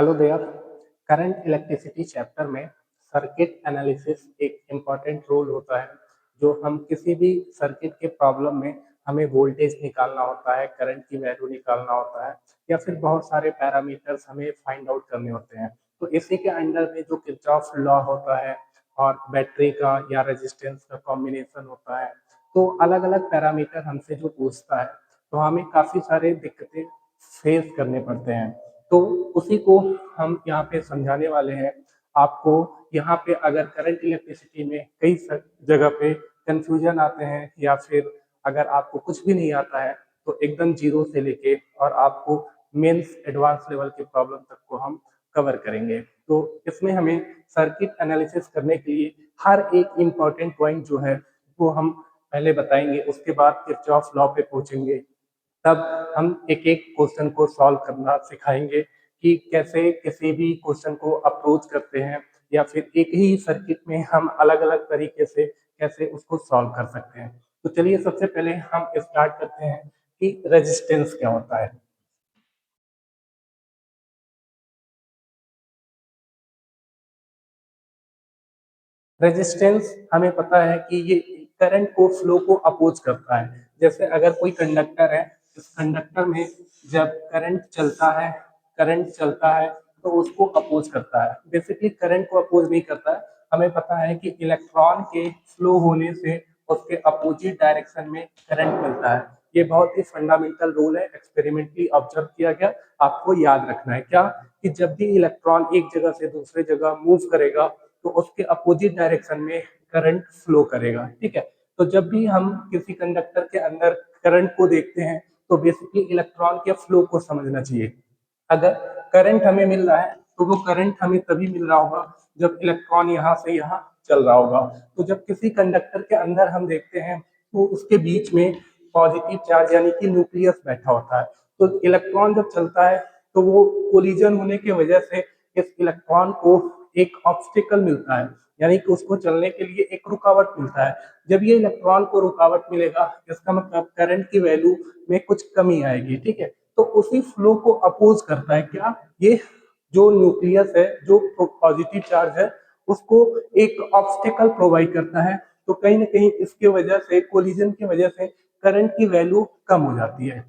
Hello there. Current electricity chapter में circuit analysis एक important role होता है। जो हम किसी भी सर्किट के प्रॉब्लम में हमें वोल्टेज निकालना होता है, करंट की वैल्यू निकालना होता है, या फिर बहुत सारे पैरामीटर्स हमें फाइंड आउट करने होते हैं। तो इसी के अंडर में जो किरचॉफ लॉ होता है और बैटरी का या रेजिस्टेंस का कॉम्बिनेशन होता है, तो अलग अलग पैरामीटर हमसे जो पूछता है, तो हमें काफ़ी सारे दिक्कतें फेस करने पड़ते हैं। तो उसी को हम यहाँ पे समझाने वाले हैं आपको। यहाँ पे अगर करंट इलेक्ट्रिसिटी में कई जगह पे कंफ्यूजन आते हैं, या फिर अगर आपको कुछ भी नहीं आता है, तो एकदम जीरो से लेके और आपको मेंस एडवांस लेवल के प्रॉब्लम तक को हम कवर करेंगे। तो इसमें हमें सर्किट एनालिसिस करने के लिए हर एक इम्पॉर्टेंट पॉइंट जो है वो हम पहले बताएंगे, उसके बाद किरचॉफ लॉ पे पहुंचेंगे। तब हम एक एक क्वेश्चन को सॉल्व करना सिखाएंगे कि कैसे किसी भी क्वेश्चन को अप्रोच करते हैं, या फिर एक ही सर्किट में हम अलग अलग तरीके से कैसे उसको सॉल्व कर सकते हैं। तो चलिए सबसे पहले हम स्टार्ट करते हैं कि रेजिस्टेंस क्या होता है। रेजिस्टेंस हमें पता है कि ये करंट को फ्लो को अपोज करता है। जैसे अगर कोई कंडक्टर है, इस कंडक्टर में जब करंट चलता है तो उसको अपोज करता है। बेसिकली करंट को अपोज नहीं करता है। हमें पता है कि इलेक्ट्रॉन के फ्लो होने से उसके अपोजिट डायरेक्शन में करंट मिलता है। ये बहुत ही फंडामेंटल रूल है, एक्सपेरिमेंटली ऑब्जर्व किया गया। आपको याद रखना है क्या, कि जब भी इलेक्ट्रॉन एक जगह से दूसरे जगह मूव करेगा तो उसके अपोजिट डायरेक्शन में करंट फ्लो करेगा। ठीक है। तो जब भी हम किसी कंडक्टर के अंदर करंट को देखते हैं, तो बेसिकली इलेक्ट्रॉन के फ्लो को समझना चाहिए। अगर करंट हमें मिल रहा है तो वो करंट हमें तभी मिल रहा होगा जब इलेक्ट्रॉन यहाँ से यहाँ चल रहा होगा। तो जब किसी कंडक्टर के अंदर हम देखते हैं तो उसके बीच में पॉजिटिव चार्ज यानी कि न्यूक्लियस बैठा होता है। तो इलेक्ट्रॉन जब चलता है तो वो कोलिजन होने की वजह से इस इलेक्ट्रॉन को एक ऑब्स्टिकल मिलता है, यानी कि उसको चलने के लिए एक रुकावट मिलता है। जब ये इलेक्ट्रॉन को रुकावट मिलेगा, इसका मतलब करंट की वैल्यू में कुछ कमी आएगी। ठीक है। तो उसी फ्लो को अपोज करता है क्या, ये जो न्यूक्लियस है, जो पॉजिटिव चार्ज है, उसको एक ऑब्स्टिकल प्रोवाइड करता है। तो कहीं ना कहीं इसके वजह से, कोलिजन की वजह से करंट की वैल्यू कम हो जाती है।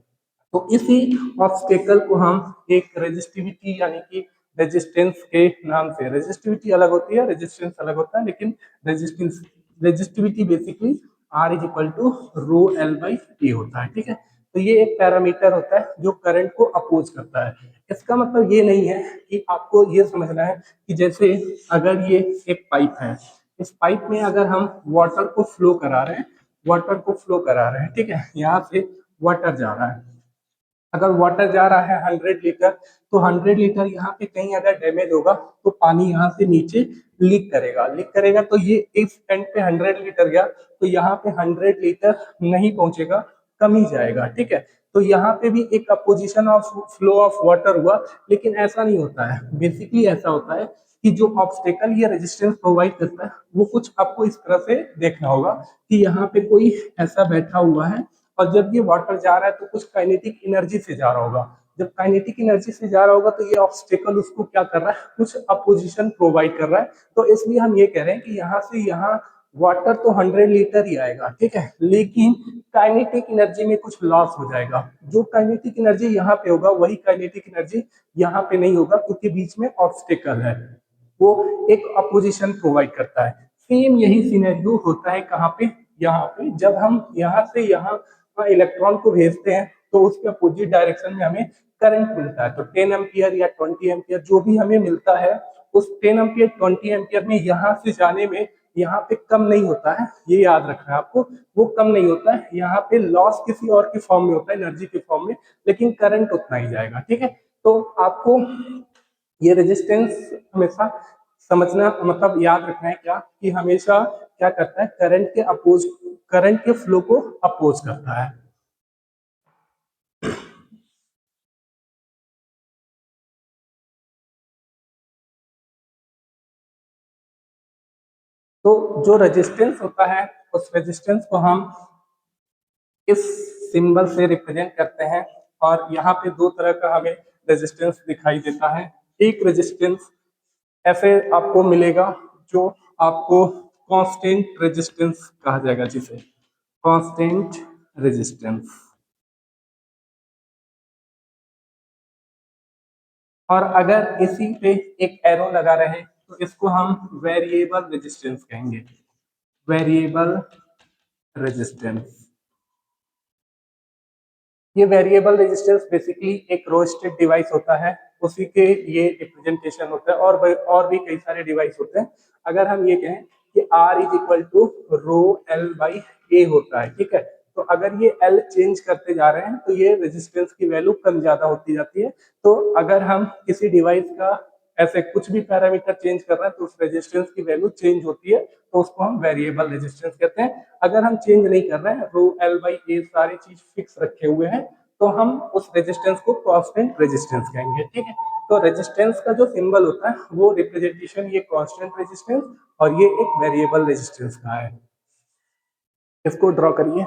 तो इसी ऑब्स्टेकल को हम एक रेजिस्टिविटी यानी कि रेजिस्टेंस के नाम से, रेजिस्टिविटी अलग होती है, रेजिस्टेंस अलग होता है, लेकिन resistance resistivity basically R is equal to rho L by T होता है। ठीक है। तो ये एक पैरामीटर होता है जो करंट को अपोज करता है। इसका मतलब ये नहीं है कि आपको ये समझना है कि जैसे अगर ये एक पाइप है, इस पाइप में अगर हम वाटर को फ्लो करा रहे हैं, ठीक है, यहाँ से वाटर जा रहा है। अगर वाटर जा रहा है 100 लीटर, तो 100 लीटर यहाँ पे कहीं अगर डैमेज होगा तो पानी यहाँ से नीचे लीक करेगा। तो ये इस एंड पे 100 लीटर गया, तो यहाँ पे 100 लीटर नहीं पहुंचेगा, कम ही जाएगा। ठीक है। तो यहाँ पे भी एक opposition of flow of water हुआ, लेकिन ऐसा नहीं होता है। बेसिकली ऐसा होता है कि जो ऑब्स्टेकल या रेजिस्टेंस प्रोवाइड करता है, वो कुछ आपको इस तरह से देखना होगा कि यहाँ पे कोई ऐसा बैठा हुआ है, और जब ये वाटर जा रहा है तो कुछ काइनेटिक एनर्जी से जा रहा होगा। जब काइनेटिक एनर्जी से जा रहा होगा तो ये ऑब्स्टेकल उसको क्या कर रहा है, कुछ अपोजिशन प्रोवाइड कर रहा है। तो इसलिए हम ये कह रहे हैं कि यहाँ से यहाँ वाटर तो 100 लीटर ही आएगा। ठीक है। लेकिन काइनेटिक एनर्जी में कुछ लॉस हो जाएगा। जो काइनेटिक एनर्जी यहाँ पे होगा वही काइनेटिक एनर्जी यहाँ पे नहीं होगा, क्योंकि बीच में ऑब्स्टेकल है, वो एक अपोजिशन प्रोवाइड करता है। सेम यही सिनेरियो होता है कहाँ पे, यहाँ पे। जब हम यहाँ से यहाँ इलेक्ट्रॉन को भेजते हैं तो उसके अपोजिट डायरेक्शन में हमें करंट मिलता है। तो 10 एम्पियर या 20 एम्पियर जो भी हमें मिलता है, उस 10 एम्पियर 20 एम्पियर में यहाँ से जाने में यहाँ पे कम नहीं होता है, ये याद रखना है आपको। वो कम नहीं होता है, यहाँ पे लॉस किसी और के फॉर्म में होता है, एनर्जी के फॉर्म में, लेकिन करंट उतना ही जाएगा। ठीक है। तो आपको ये रेजिस्टेंस हमेशा समझना, मतलब याद रखना है क्या, कि हमेशा क्या करता है, करंट के फ्लो को अपोज करता है। तो जो रेजिस्टेंस होता है, उस रेजिस्टेंस को हम इस सिंबल से रिप्रेजेंट करते हैं। और यहाँ पे दो तरह का हमें रेजिस्टेंस दिखाई देता है। एक रेजिस्टेंस ऐसे आपको मिलेगा जो आपको कांस्टेंट रेजिस्टेंस कहा जाएगा, जिसे कांस्टेंट रेजिस्टेंस। और अगर इसी पे एक एरो लगा रहे तो इसको हम वेरिएबल रेजिस्टेंस कहेंगे, वेरिएबल रेजिस्टेंस। ये वेरिएबल रेजिस्टेंस बेसिकली एक रो स्टेट डिवाइस होता है, उसी के ये रिप्रेजेंटेशन होता है। और भी कई सारे डिवाइस होते हैं। अगर हम ये कहें कि R is equal to rho L by A होता है, ठीक है, तो अगर ये L चेंज करते जा रहे हैं तो ये रेजिस्टेंस की वैल्यू कम ज्यादा होती जाती है। तो अगर हम किसी डिवाइस का ऐसे कुछ भी पैरामीटर चेंज कर रहे हैं तो उस रेजिस्टेंस की वैल्यू चेंज होती है, तो उसको हम वेरिएबल रेजिस्टेंस कहते हैं। अगर हम चेंज नहीं कर रहे हैं, रो L बाई A सारी चीज फिक्स रखे हुए हैं, तो हम उस रेजिस्टेंस को कांस्टेंट रेजिस्टेंस कहेंगे, ठीक है। तो रेजिस्टेंस का जो सिंबल होता है वो रिप्रेजेंटेशन ये कांस्टेंट रेजिस्टेंस और ये एक वेरिएबल रेजिस्टेंस का है। इसको ड्रॉ करिए।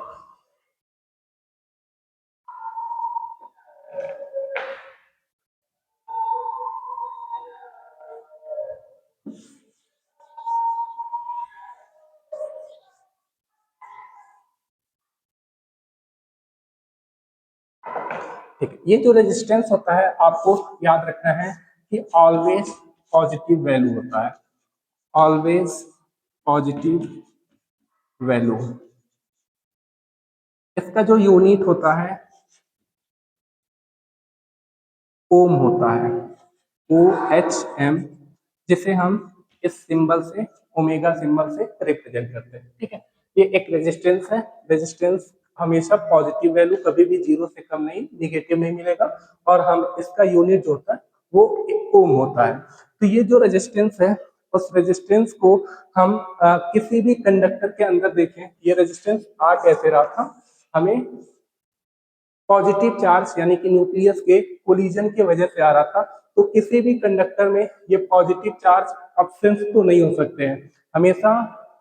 ठीक है, ये जो रेजिस्टेंस होता है आपको याद रखना है कि ऑलवेज पॉजिटिव वैल्यू होता है, ऑलवेज पॉजिटिव वैल्यू। इसका जो यूनिट होता है ओम होता है, OHM, जिसे हम इस सिंबल से, ओमेगा सिंबल से रिप्रेजेंट करते हैं, ठीक है। ये एक रेजिस्टेंस है। रेजिस्टेंस हमेशा पॉजिटिव वैल्यू, कभी भी जीरो से कम नहीं, निगेटिव नहीं मिलेगा। और हम इसका यूनिट जो होता है वो ओम होता है। तो ये जो रेजिस्टेंस है, उस रेजिस्टेंस को हम किसी भी कंडक्टर के अंदर देखें, ये रेजिस्टेंस आ कैसे रहा था, हमें पॉजिटिव चार्ज यानी कि न्यूक्लियस के कोलिजन की वजह से आ रहा था। तो किसी भी कंडक्टर में ये पॉजिटिव चार्ज अब्सेंस तो नहीं हो सकते हैं, हमेशा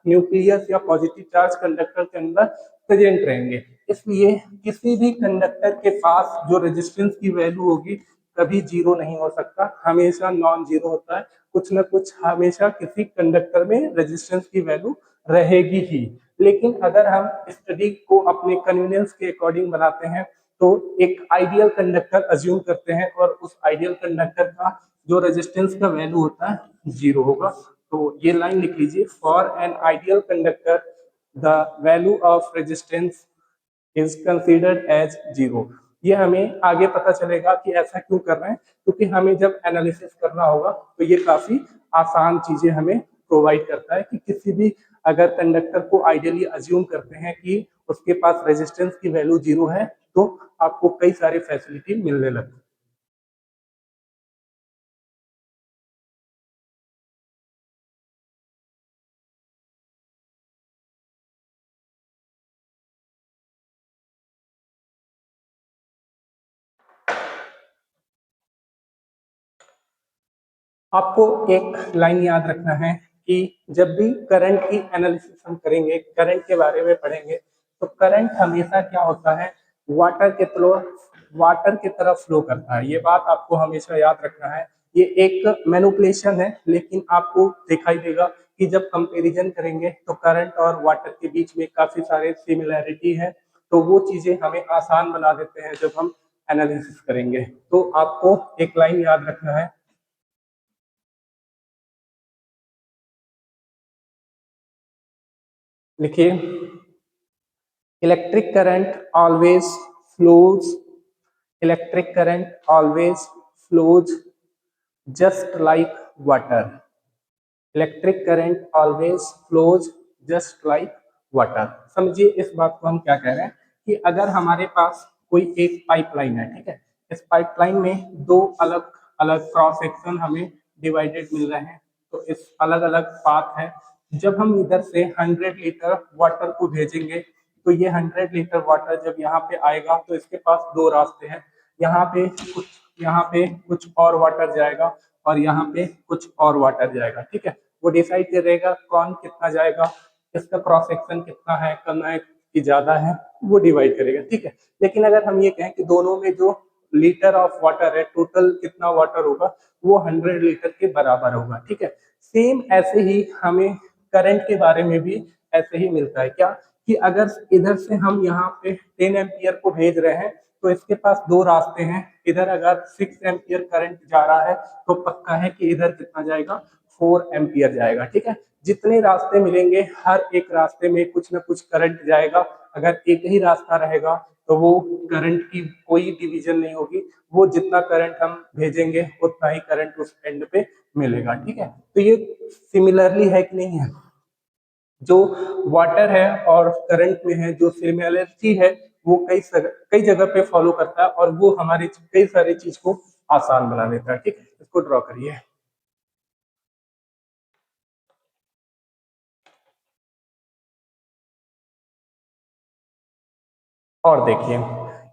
न्यूक्लियस या पॉजिटिव चार्ज कंडक्टर के अंदर प्रेजेंट रहेंगे। इसलिए किसी भी कंडक्टर के पास जो रेजिस्टेंस की वैल्यू होगी कभी जीरो नहीं हो सकता, हमेशा नॉन जीरो होता है। कुछ ना कुछ हमेशा किसी कंडक्टर में रेजिस्टेंस की वैल्यू रहेगी ही। लेकिन अगर हम स्टडी को अपने कन्वीनियंस के अकॉर्डिंग बनाते हैं तो एक आइडियल कंडक्टर अज्यूम करते हैं और उस आइडियल कंडक्टर का जो रेजिस्टेंस का वैल्यू होता है जीरो होगा। तो ये लाइन लिख लीजिए, for an ideal conductor the value of resistance is considered as zero. ये हमें आगे पता चलेगा कि ऐसा क्यों कर रहे हैं, क्योंकि हमें जब एनालिसिस करना होगा तो ये काफी आसान चीजें हमें प्रोवाइड करता है कि किसी भी अगर कंडक्टर को आइडियली अज्यूम करते हैं कि उसके पास रेजिस्टेंस की वैल्यू जीरो है तो आपको कई सारे फैसिलिटी मिलने लगते हैं। आपको एक लाइन याद रखना है कि जब भी करंट की एनालिसिस हम करेंगे, करंट के बारे में पढ़ेंगे, तो करंट हमेशा क्या होता है, वाटर के फ्लो, वाटर की तरफ फ्लो करता है। ये बात आपको हमेशा याद रखना है। ये एक मैनिपुलेशन है, लेकिन आपको दिखाई देगा कि जब कंपैरिजन करेंगे तो करंट और वाटर के बीच में काफी सारे सिमिलैरिटी है। तो वो चीजें हमें आसान बना देते हैं जब हम एनालिसिस करेंगे। तो आपको एक लाइन याद रखना है, लिखिए, electric current always flows, electric current always flows just like water, electric current always flows just like water. समझिए इस बात को हम क्या कह रहे हैं कि अगर हमारे पास कोई एक पाइपलाइन है, ठीक है, इस पाइपलाइन में दो अलग अलग क्रॉस सेक्शन हमें डिवाइडेड मिल रहे हैं, तो इस अलग अलग पाथ है। जब हम इधर से 100 लीटर वाटर को भेजेंगे तो ये 100 लीटर वाटर जब यहाँ पे आएगा तो इसके पास दो रास्ते हैं, यहाँ पे कुछ, यहाँ पे कुछ और वाटर जाएगा और यहाँ पे कुछ और वाटर जाएगा, ठीक है। वो डिसाइड करेगा कौन कितना जाएगा, इसका क्रॉस सेक्शन कितना है, कम है कि ज्यादा है, वो डिवाइड करेगा, ठीक है। लेकिन अगर हम ये कहें कि दोनों में जो लीटर ऑफ वाटर है, टोटल कितना वाटर होगा, वो 100 लीटर के बराबर होगा। ठीक है, सेम ऐसे ही हमें करंट के बारे में भी ऐसे ही मिलता है। क्या कि अगर इधर से हम यहाँ पे 10 एम्पियर को भेज रहे हैं तो इसके पास दो रास्ते हैं। इधर अगर 6 एम्पियर करंट जा रहा है तो पक्का है कि इधर कितना जाएगा, 4 एम्पियर जाएगा। ठीक है, जितने रास्ते मिलेंगे हर एक रास्ते में कुछ ना कुछ करंट जाएगा। अगर एक ही रास्ता रहेगा तो वो करंट की कोई डिवीजन नहीं होगी, वो जितना करंट हम भेजेंगे उतना ही करंट उस एंड पे मिलेगा। ठीक है, तो ये सिमिलरली है कि नहीं है, जो वाटर है और करंट में है जो सिमिलरिटी है वो कई जगह पे फॉलो करता है और वो हमारे कई सारी चीज को आसान बना देता है। ठीक है, इसको ड्रॉ करिए। और देखिए,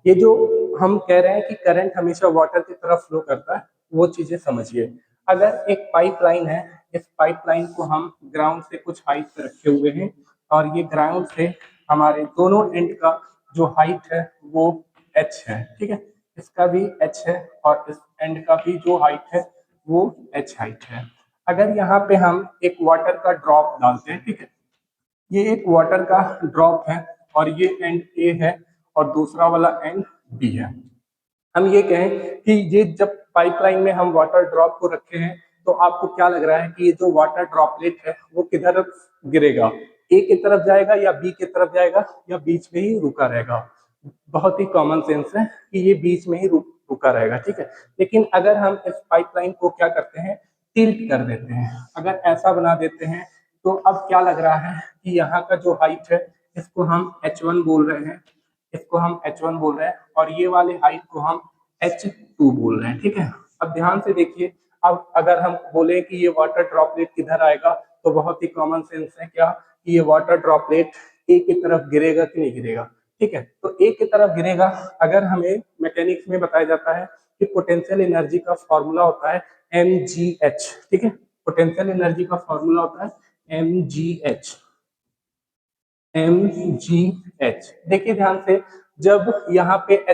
ये जो हम कह रहे हैं कि करंट हमेशा वाटर की तरफ फ्लो करता है, वो चीजें समझिए। अगर एक पाइपलाइन है, इस पाइपलाइन को हम ग्राउंड से कुछ हाइट पे रखे हुए हैं और ये ग्राउंड से हमारे दोनों एंड का जो हाइट है वो एच है। ठीक है, इसका भी एच है और इस एंड का भी जो हाइट है वो एच हाइट है। अगर यहाँ पे हम एक वाटर का ड्रॉप डालते हैं, ठीक है, ये एक वाटर का ड्रॉप है और ये एंड ए है और दूसरा वाला एंड बी है। हम ये कहें कि ये जब पाइपलाइन में हम वाटर ड्रॉप को रखे हैं तो आपको क्या लग रहा है कि ये जो वाटर ड्रॉपलेट है वो किधर गिरेगा, ए की तरफ जाएगा या बी की तरफ जाएगा या बीच में ही रुका रहेगा। बहुत ही कॉमन सेंस है कि ये बीच में ही रुका रहेगा। ठीक है, लेकिन अगर हम इस पाइपलाइन को क्या करते हैं, टिल्ट कर देते हैं, अगर ऐसा बना देते हैं तो अब क्या लग रहा है कि यहाँ का जो हाइट है इसको हम H1 बोल रहे हैं, इसको हम H1 बोल रहे हैं और ये वाले हाइट को हम H2 बोल रहे हैं। ठीक है, अब ध्यान से देखिए, अब अगर हम बोले कि ये वाटर ड्रॉपलेट किधर आएगा तो बहुत ही कॉमन सेंस है क्या कि ये वाटर ड्रॉपलेट ए की तरफ गिरेगा कि नहीं गिरेगा। ठीक है, तो ए की तरफ गिरेगा। अगर हमें मैकेनिक्स में बताया जाता है कि पोटेंशियल एनर्जी का फॉर्मूला होता है mgh। ठीक है, पोटेंशियल एनर्जी का फॉर्मूला होता है mgh। देखिए ध्यान से, जब यहाँ पे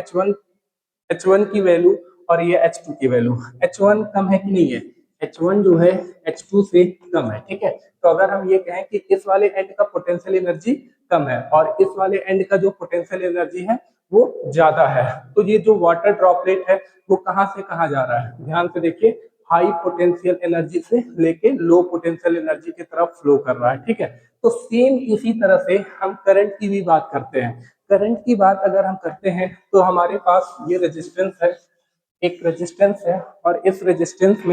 H1 की वैल्यू और ये H2 की वैल्यू, H1 कम है कि नहीं है, H1 जो है H2 से कम है। ठीक है, तो अगर हम ये कहें कि इस वाले एंड का पोटेंशियल एनर्जी कम है और इस वाले एंड का जो पोटेंशियल एनर्जी है वो ज्यादा है, तो ये जो वाटर ड्रॉपलेट है वो कहाँ से कहाँ जा रहा है, ध्यान से देखिए, हाई पोटेंशियल एनर्जी से लेके लो पोटेंशियल एनर्जी की तरफ फ्लो कर रहा है। ठीक है, तो सेम इसी तरह से हम करंट की भी बात करते हैं। करंट की बात अगर हम करते हैं तो हमारे पास ये रेजिस्टेंस है, एक रेजिस्टेंस है और इस रेजिस्टेंस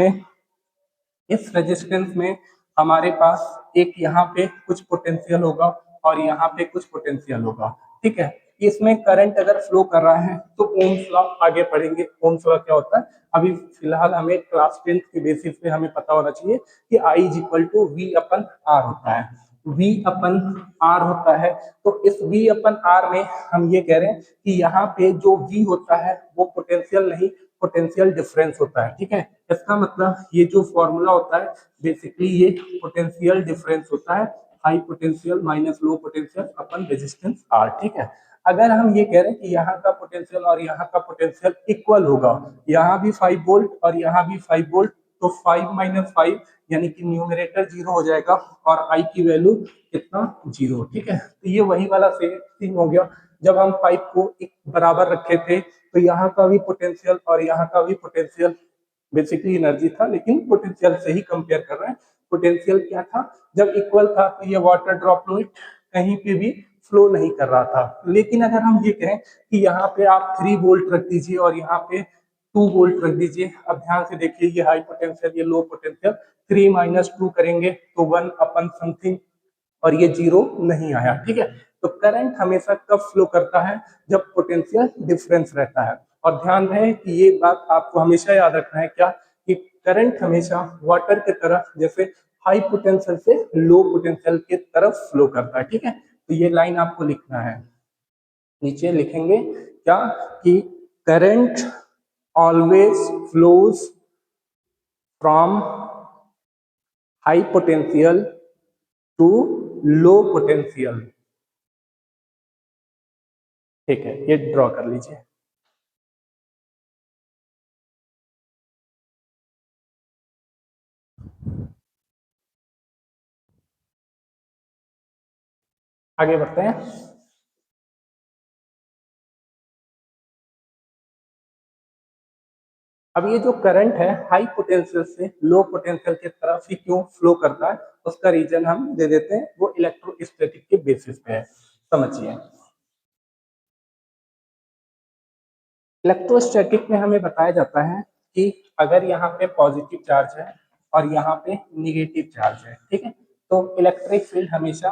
में हमारे पास एक यहाँ पे कुछ पोटेंशियल होगा और यहाँ पे कुछ पोटेंशियल होगा। ठीक है, इसमें करंट अगर फ्लो कर रहा है तो ओम्स लॉ आगे पढ़ेंगे। ओम्स लॉ क्या होता है, अभी फिलहाल हमें क्लास 10th के बेसिस पे हमें पता होना चाहिए कि I is equal to V upon R होता है। V अपन R होता है, तो इस V अपन R में हम ये कह रहे हैं कि यहाँ पे जो V होता है वो पोटेंशियल नहीं, पोटेंशियल डिफरेंस होता है। ठीक है, इसका मतलब ये जो फॉर्मूला होता है बेसिकली ये पोटेंशियल डिफरेंस होता है, high potential minus low potential अपन रेजिस्टेंस R। ठीक है, अगर हम ये कह रहे हैं कि यहाँ का पोटेंशियल और यहाँ का पोटेंशियल इक्वल होगा, यहाँ भी 5 वोल्ट और यहाँ भी 5 वोल्ट, तो 5 - 5 यानी कि न्यूमरेटर 0 हो जाएगा और आई की वैल्यू कितना, 0। ठीक है, तो ये वही वाला सेम थिंग हो गया। जब हम पाइप को एक बराबर रखे थे तो यहाँ का भी पोटेंशियल और यहाँ का भी पोटेंशियल बेसिकली एनर्जी था, लेकिन पोटेंशियल से ही कंपेयर कर रहे हैं। पोटेंशियल क्या था, जब इक्वल था तो ये वाटर ड्रॉपलेट कहीं पे भी फ्लो नहीं कर रहा था। लेकिन अगर हम ये कहें कि यहाँ पे आप 3 वोल्ट रख दीजिए और यहाँ पे 2 वोल्ट रख दीजिए, अब ध्यान से देखिए, ये हाई पोटेंशियल ये लो पोटेंशियल, 3 - 2 करेंगे तो 1 अपन समथिंग और ये 0 नहीं आया। ठीक है, तो करंट हमेशा कब फ्लो करता है, जब पोटेंशियल डिफरेंस रहता है। और ध्यान रहे कि ये बात आपको हमेशा याद रखना है क्या, कि करंट हमेशा वाटर की तरफ, जैसे हाई पोटेंशियल से लो पोटेंशियल की तरफ फ्लो करता है। ठीक है, तो ये लाइन आपको लिखना है, नीचे लिखेंगे क्या कि current always flows from high potential to low potential. ठीक है, ये ड्रॉ कर लीजिए। आगे बढ़ते हैं। अब ये जो करंट है हाई पोटेंशियल से लो पोटेंशियल की तरफ ही क्यों फ्लो करता है, उसका रीजन हम दे देते हैं, वो इलेक्ट्रोस्टैटिक के बेसिस पे है। समझिए, इलेक्ट्रोस्टैटिक में हमें बताया जाता है कि अगर यहाँ पे पॉजिटिव चार्ज है और यहाँ पे निगेटिव चार्ज है, ठीक है, तो इलेक्ट्रिक फील्ड हमेशा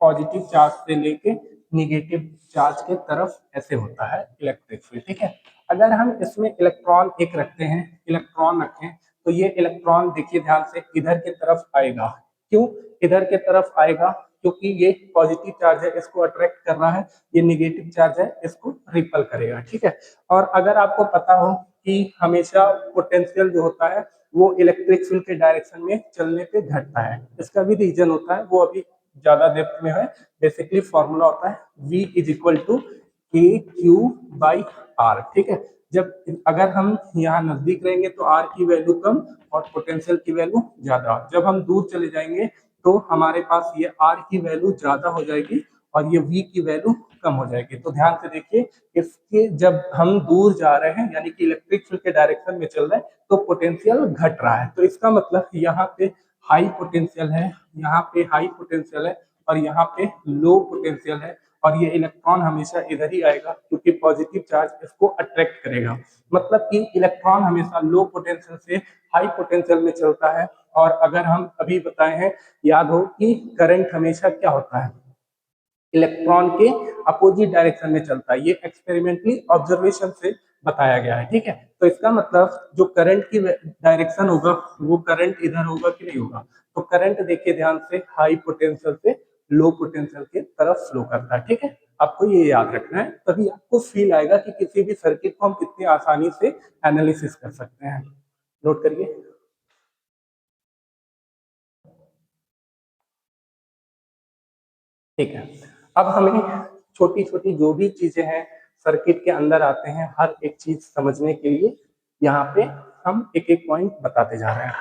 पॉजिटिव चार्ज से लेके निगेटिव चार्ज के तरफ ऐसे होता है इलेक्ट्रिक फील्ड, ठीक है। अगर हम इसमें इलेक्ट्रॉन एक रखते हैं, इलेक्ट्रॉन रखें, तो ये इलेक्ट्रॉन देखिए ध्यान से इधर की तरफ आएगा। क्यों इधर की तरफ आएगा? क्योंकि ये पॉजिटिव चार्ज है, इसको अट्रैक्ट कर रहा है, ये निगेटिव चार्ज है, इसको रिपल करेगा, ठीक है। और अगर आपको पता हो कि हमेशा पोटेंशियल जो होता है वो इलेक्ट्रिक फील्ड के डायरेक्शन में चलने पे घटता है, इसका भी रीजन होता है, वो अभी ज्यादा डेप्थ में है। बेसिकली फॉर्मूला होता है V इज इक्वल टू के क्यू बाई आर, ठीक है। जब अगर हम यहाँ नजदीक रहेंगे तो आर की वैल्यू कम और पोटेंशियल की वैल्यू ज्यादा, जब हम दूर चले जाएंगे तो हमारे पास ये आर की वैल्यू ज्यादा हो जाएगी और ये V की वैल्यू कम हो जाएगी। तो ध्यान से देखिए, इसके जब हम दूर जा रहे हैं यानी कि इलेक्ट्रिक फील्ड के डायरेक्शन में चल रहे हैं तो पोटेंशियल घट रहा है, तो इसका मतलब यहाँ पे हाई पोटेंशियल है, यहाँ पे हाई पोटेंशियल है और यहाँ पे लो पोटेंशियल है, और ये इलेक्ट्रॉन हमेशा इधर ही आएगा क्योंकि पॉजिटिव चार्ज इसको अट्रैक्ट करेगा। मतलब कि इलेक्ट्रॉन हमेशा लो पोटेंशियल से हाई पोटेंशियल में चलता है। और अगर हम अभी बताए हैं, याद हो कि करंट हमेशा क्या होता है, इलेक्ट्रॉन के अपोजिट डायरेक्शन में चलता है, ये एक्सपेरिमेंटली ऑब्जर्वेशन से बताया गया है, ठीक है। तो इसका मतलब जो करंट की डायरेक्शन होगा वो करंट इधर होगा कि नहीं होगा, तो करंट देखिए ध्यान से हाई पोटेंशियल से लो पोटेंशियल के तरफ फ्लो करता है, ठीक है। आपको ये याद रखना है, तभी आपको फील आएगा कि किसी भी सर्किट को हम कितनी आसानी से एनालिसिस कर सकते हैं। नोट करिए। ठीक है, अब हमें छोटी छोटी जो भी चीजें हैं सर्किट के अंदर आते हैं, हर एक चीज समझने के लिए यहाँ पे हम एक एक पॉइंट बताते जा रहे हैं।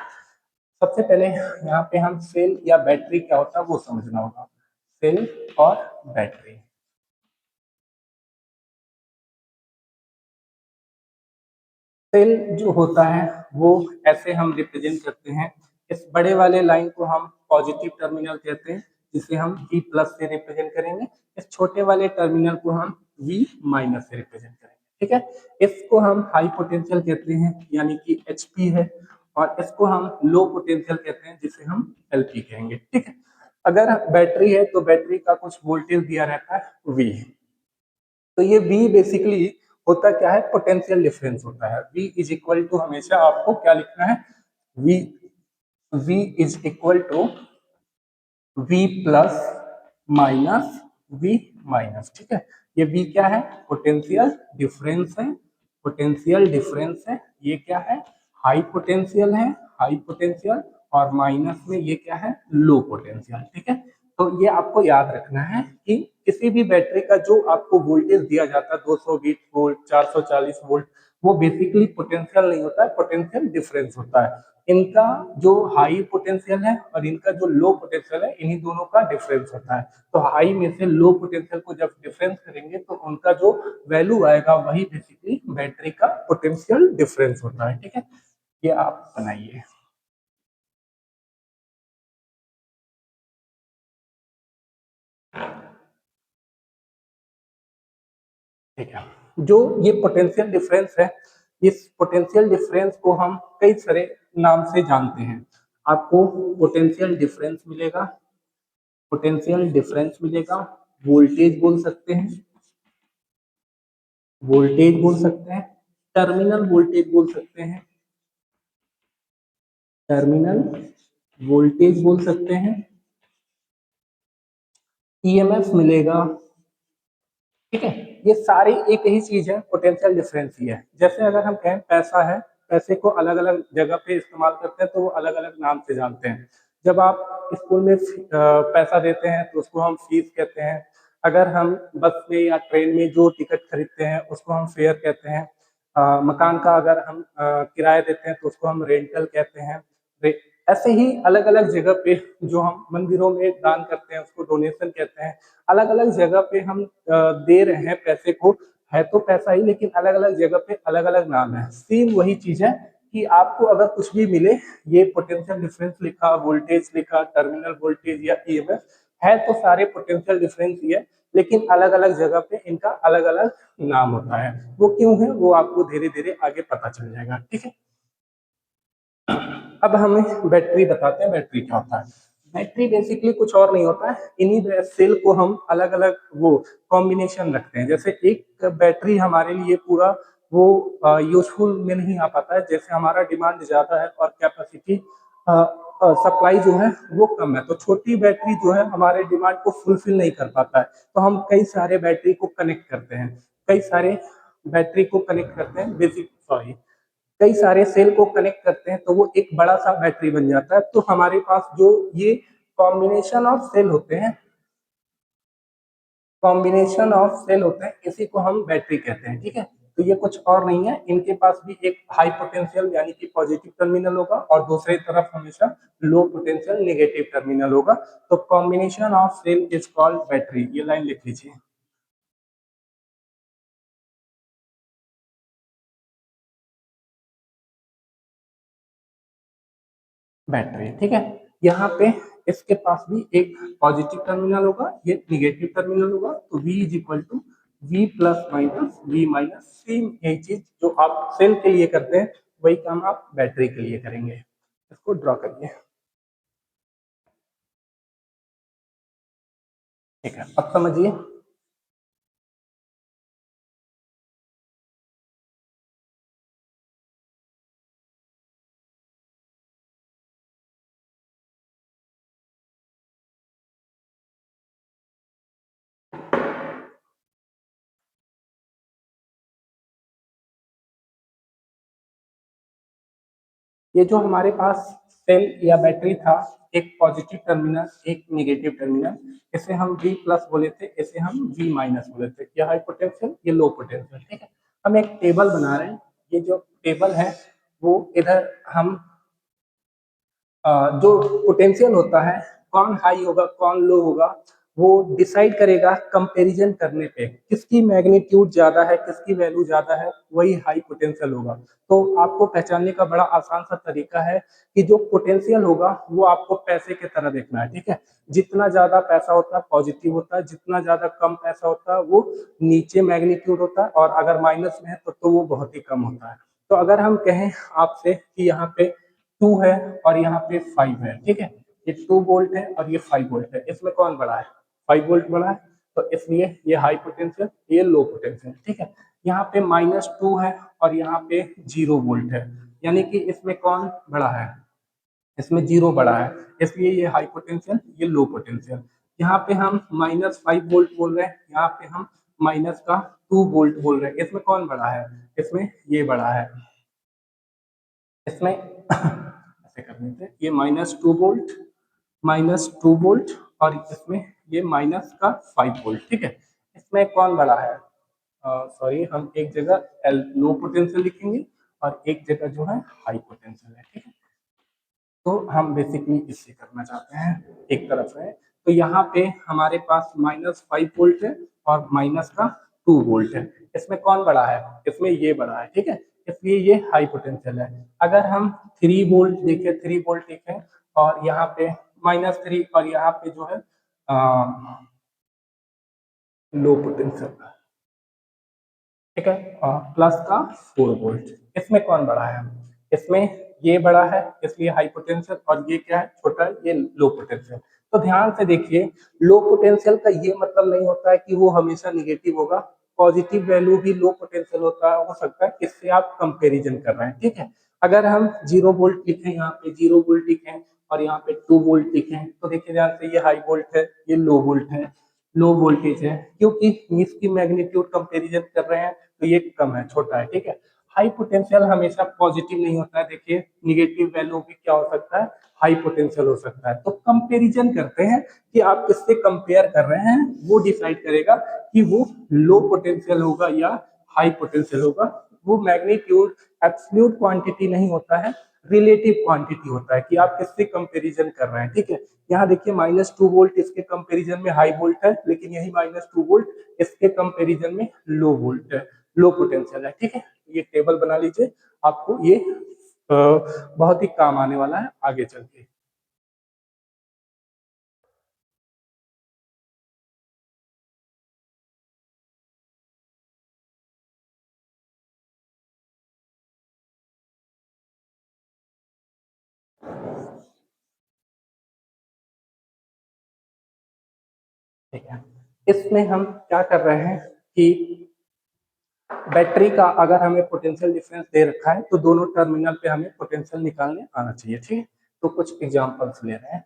सबसे पहले यहाँ पे हम सेल या बैटरी क्या होता है वो समझना होगा। सेल और बैटरी, सेल जो होता है वो ऐसे हम रिप्रेजेंट करते हैं, इस बड़े वाले लाइन को हम पॉजिटिव टर्मिनल कहते हैं जिसे हम V प्लस से रिप्रेजेंट करेंगे, इस छोटे वाले टर्मिनल को हम V माइनस से रिप्रेजेंट करेंगे, ठीक है। इसको हम हाई पोटेंशियल कहते हैं यानी कि HP है, और इसको हम लो पोटेंशियल कहते हैं जिसे हम LP कहेंगे, ठीक है। अगर बैटरी है तो बैटरी का कुछ वोल्टेज दिया रहता है V, तो ये V बेसिकली होता क्या है, पोटेंशियल डिफरेंस होता है। V इज इक्वल टू हमेशा आपको क्या लिखना है, V V is equal to V plus minus V minus, ठीक है। ये V क्या है, पोटेंशियल डिफरेंस है, पोटेंशियल डिफरेंस है। ये क्या है, हाई पोटेंशियल है, हाई पोटेंशियल, और माइनस में ये क्या है, लो पोटेंशियल, ठीक है। तो ये आपको याद रखना है कि किसी भी बैटरी का जो आपको वोल्टेज दिया जाता है 220 वोल्ट, 440 वोल्ट, वो बेसिकली पोटेंशियल नहीं होता है, पोटेंशियल डिफरेंस होता है। इनका जो हाई पोटेंशियल है और इनका जो लो पोटेंशियल है, इन्हीं दोनों का डिफरेंस होता है। तो हाई में से लो पोटेंशियल को जब डिफरेंस करेंगे तो उनका जो वैल्यू आएगा वही बेसिकली बैटरी का पोटेंशियल डिफरेंस होता है, ठीक है। ये आप बनाइए। ठीक है, जो ये पोटेंशियल डिफरेंस है, इस पोटेंशियल डिफरेंस को हम कई सारे नाम से जानते हैं। आपको पोटेंशियल डिफरेंस मिलेगा, पोटेंशियल डिफरेंस मिलेगा, वोल्टेज बोल सकते हैं, वोल्टेज बोल सकते हैं, टर्मिनल वोल्टेज बोल सकते हैं, टर्मिनल वोल्टेज बोल सकते हैं, ईएमएफ मिलेगा, ठीक है। ये सारी एक ही चीज है, पोटेंशियल डिफरेंस ही है। जैसे अगर हम कहें पैसा है, पैसे को अलग अलग जगह पे इस्तेमाल करते हैं तो वो अलग अलग नाम से जानते हैं। जब आप स्कूल में पैसा देते हैं तो उसको हम फीस कहते हैं। अगर हम बस में या ट्रेन में जो टिकट खरीदते हैं उसको हम फेयर कहते हैं। मकान का अगर हम किराया देते हैं तो उसको हम रेंटल कहते हैं। ऐसे ही अलग अलग जगह पे जो हम मंदिरों में दान करते हैं उसको डोनेशन कहते हैं। अलग अलग जगह पे हम दे रहे हैं पैसे को, है तो पैसा ही लेकिन अलग अलग जगह पे अलग अलग नाम है। सेम वही चीज है कि आपको अगर कुछ भी मिले, ये पोटेंशियल डिफरेंस लिखा, वोल्टेज लिखा, टर्मिनल वोल्टेज या ईएमएफ, है तो सारे पोटेंशियल डिफरेंस ही है, लेकिन अलग अलग जगह पे इनका अलग अलग नाम होता है। वो क्यों है वो आपको धीरे धीरे आगे पता चल जाएगा, ठीक है। अब हमें बैटरी बताते हैं, बैटरी क्या होता है। बैटरी बेसिकली कुछ और नहीं होता है, इन्हीं सेल को हम अलग अलग वो कॉम्बिनेशन रखते हैं। जैसे एक बैटरी हमारे लिए पूरा वो यूजफुल में नहीं आ पाता है, जैसे हमारा डिमांड ज्यादा है और कैपेसिटी सप्लाई जो है वो कम है, तो छोटी बैटरी जो है हमारे डिमांड को फुलफिल नहीं कर पाता है, तो हम कई सारे बैटरी को कनेक्ट करते हैं, कई सारे बैटरी को कनेक्ट करते हैं, बेसिक सॉरी कई सारे सेल को कनेक्ट करते हैं तो वो एक बड़ा सा बैटरी बन जाता है। तो हमारे पास जो ये कॉम्बिनेशन ऑफ सेल होते हैं, कॉम्बिनेशन ऑफ सेल होते हैं, इसी को हम बैटरी कहते हैं, ठीक है। तो ये कुछ और नहीं है, इनके पास भी एक हाई पोटेंशियल यानी कि पॉजिटिव टर्मिनल होगा और दूसरी तरफ हमेशा लो पोटेंशियल नेगेटिव टर्मिनल होगा। तो combination of cell is called battery, ये लाइन लिख लीजिए, बैटरी, ठीक है। यहाँ पे इसके पास भी एक पॉजिटिव टर्मिनल होगा, ये निगेटिव टर्मिनल होगा, तो V is equal to V plus minus V minus, same यही चीज जो आप सेल के लिए करते हैं वही काम आप बैटरी के लिए करेंगे। इसको ड्रॉ करिए, ठीक है। अब समझिए, ये जो हमारे पास सेल या बैटरी था, एक पॉजिटिव टर्मिनल एक नेगेटिव टर्मिनल, इसे हम V प्लस बोले थे, इसे हम V माइनस बोले थे। ये हाई पोटेंशियल, ये लो पोटेंशियल, ठीक है। हम एक टेबल बना रहे हैं, ये जो टेबल है वो इधर हम जो पोटेंशियल होता है, कौन हाई होगा कौन लो होगा, वो डिसाइड करेगा कंपैरिजन करने पे, किसकी मैग्नीट्यूड ज्यादा है किसकी वैल्यू ज्यादा है, वही हाई पोटेंशियल होगा। तो आपको पहचानने का बड़ा आसान सा तरीका है कि जो पोटेंशियल होगा वो आपको पैसे की तरह देखना है, ठीक है। जितना ज्यादा पैसा होता है पॉजिटिव होता है, जितना ज्यादा कम पैसा होता है वो नीचे मैग्नीट्यूड होता है, और अगर माइनस में है तो वो बहुत ही कम होता है। तो अगर हम कहें आपसे कि यहाँ पे 2 है और यहाँ पे 5 है, ठीक है। ये 2 वोल्ट है और ये 5 वोल्ट है, इसमें कौन बड़ा है? 5 वोल्ट बड़ा है, तो इसलिए ये हाई पोटेंशियल, ये लो पोटेंशियल, ठीक है। यहाँ पे -2 है और यहाँ पे 0 वोल्ट है, यानी कि इसमें कौन बड़ा है? इसमें 0 बड़ा है, इसलिए ये हाई पोटेंशियल, ये लो पोटेंशियल। यहाँ पे हम -5 वोल्ट बोल रहे हैं, यहाँ पे हम माइनस का 2 वोल्ट बोल रहे हैं, इसमें कौन बड़ा है? इसमें ये बड़ा है। इसमें ऐसे करने से ये -2 वोल्ट, -2 वोल्ट, और इसमें ये माइनस का 5 वोल्ट, ठीक है। इसमें कौन बड़ा है? सॉरी, हम एक जगह लो पोटेंशियल लिखेंगे और एक जगह जो है हाई पोटेंशियल है, ठीक है। तो हम बेसिकली इससे करना चाहते हैं, एक तरफ है। तो यहाँ पे हमारे पास -5 वोल्ट है और माइनस का 2 वोल्ट है, इसमें कौन बड़ा है? इसमें ये बड़ा है, ठीक है। इसलिए ये हाई पोटेंशियल है। अगर हम 3 वोल्ट देखें, 3 वोल्ट देखें और यहाँ पे -3 और यहाँ पे जो है लो पोटेंशियल, ठीक है, प्लस का 4 वोल्ट, इसमें कौन बड़ा है? इसमें ये बड़ा है, इसलिए हाई पोटेंशियल, और ये क्या है? छोटा है, ये लो पोटेंशियल। तो ध्यान से देखिए, लो पोटेंशियल का ये मतलब नहीं होता है कि वो हमेशा निगेटिव होगा, पॉजिटिव वैल्यू भी लो पोटेंशियल होता है, हो सकता है, इससे आप कंपेरिजन कर रहे हैं, ठीक है। अगर हम 0 वोल्ट लिखें, यहाँ पे 0 वोल्ट लिखें और यहाँ पे 2 वोल्ट लिखें, तो देखिए ध्यान से, ये हाई वोल्ट है, ये लो वोल्ट है, लो वोल्टेज है, क्योंकि इसकी मैग्नीट्यूड कंपैरिजन कर रहे हैं तो ये कम है, छोटा है, ठीक है। हाई पोटेंशियल हमेशा पॉजिटिव नहीं होता है, देखिए निगेटिव वैल्यू भी क्या हो सकता है? हाई पोटेंशियल हो सकता है। तो कंपैरिजन करते हैं कि आप किससे कंपेयर कर रहे हैं, वो डिसाइड करेगा कि वो लो पोटेंशियल होगा या हाई पोटेंशियल होगा। वो मैग्नीट्यूड एब्सोल्यूट क्वांटिटी नहीं होता है, रिलेटिव क्वांटिटी होता है कि आप किससे कंपैरिजन कर रहे हैं, ठीक है। यहाँ देखिए -2 वोल्ट इसके कंपैरिजन में हाई वोल्ट है, लेकिन यही -2 वोल्ट इसके कंपैरिजन में लो वोल्ट है, लो पोटेंशियल है, ठीक है। ये टेबल बना लीजिए, आपको ये बहुत ही काम आने वाला है आगे चल के। ठीक है, इसमें हम क्या कर रहे हैं कि बैटरी का अगर हमें पोटेंशियल डिफरेंस दे रखा है तो दोनों टर्मिनल पे हमें पोटेंशियल निकालने आना चाहिए, ठीक है। तो कुछ एग्जांपल्स ले रहे हैं।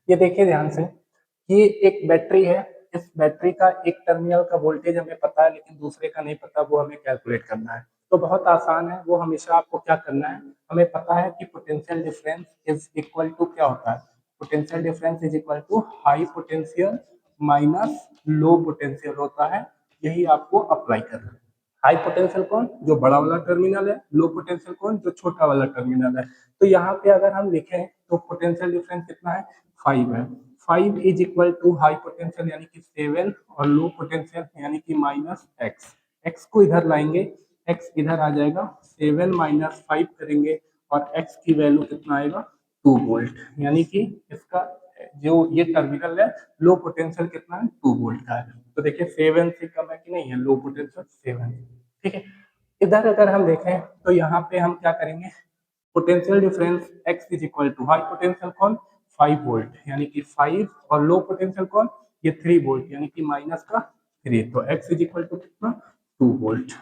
ये देखिए ध्यान से, ये एक बैटरी है। इस बैटरी का एक टर्मिनल का वोल्टेज हमें पता है, लेकिन दूसरे का नहीं पता, वो हमें कैलकुलेट करना है। तो बहुत आसान है, वो हमेशा आपको क्या करना है, हमें पता है कि potential difference is equal to क्या होता है, potential difference is equal to high potential minus low potential होता है। यही आपको अप्लाई करना है। हाई पोटेंशियल कौन, जो बड़ा वाला टर्मिनल है, लो पोटेंशियल कौन, जो छोटा वाला टर्मिनल है। तो यहाँ पे अगर हम लिखें तो पोटेंशियल डिफरेंस कितना है, 5 है। 5 is equal to high potential यानी कि 7 और लो पोटेंशियल यानी कि -x। x को इधर लाएंगे, x इधर आ जाएगा, 7 माइनस 5 करेंगे और x की वैल्यू कितना आएगा, 2 वोल्ट। यानी कि इसका जो ये टर्मिनल है, लो पोटेंशियल कितना है, 2 वोल्ट का है। तो देखिए 7 से कम है कि नहीं है, लो पोटेंशियल 7, ठीक है। इधर अगर हम देखें तो यहाँ पे हम क्या करेंगे, potential difference x is equal to high potential कौन, 5 वोल्ट यानी कि 5, और लो पोटेंशियल कौन, ये 3 वोल्ट यानी कि -3। तो x इज इक्वल टू कितना, 2 वोल्ट।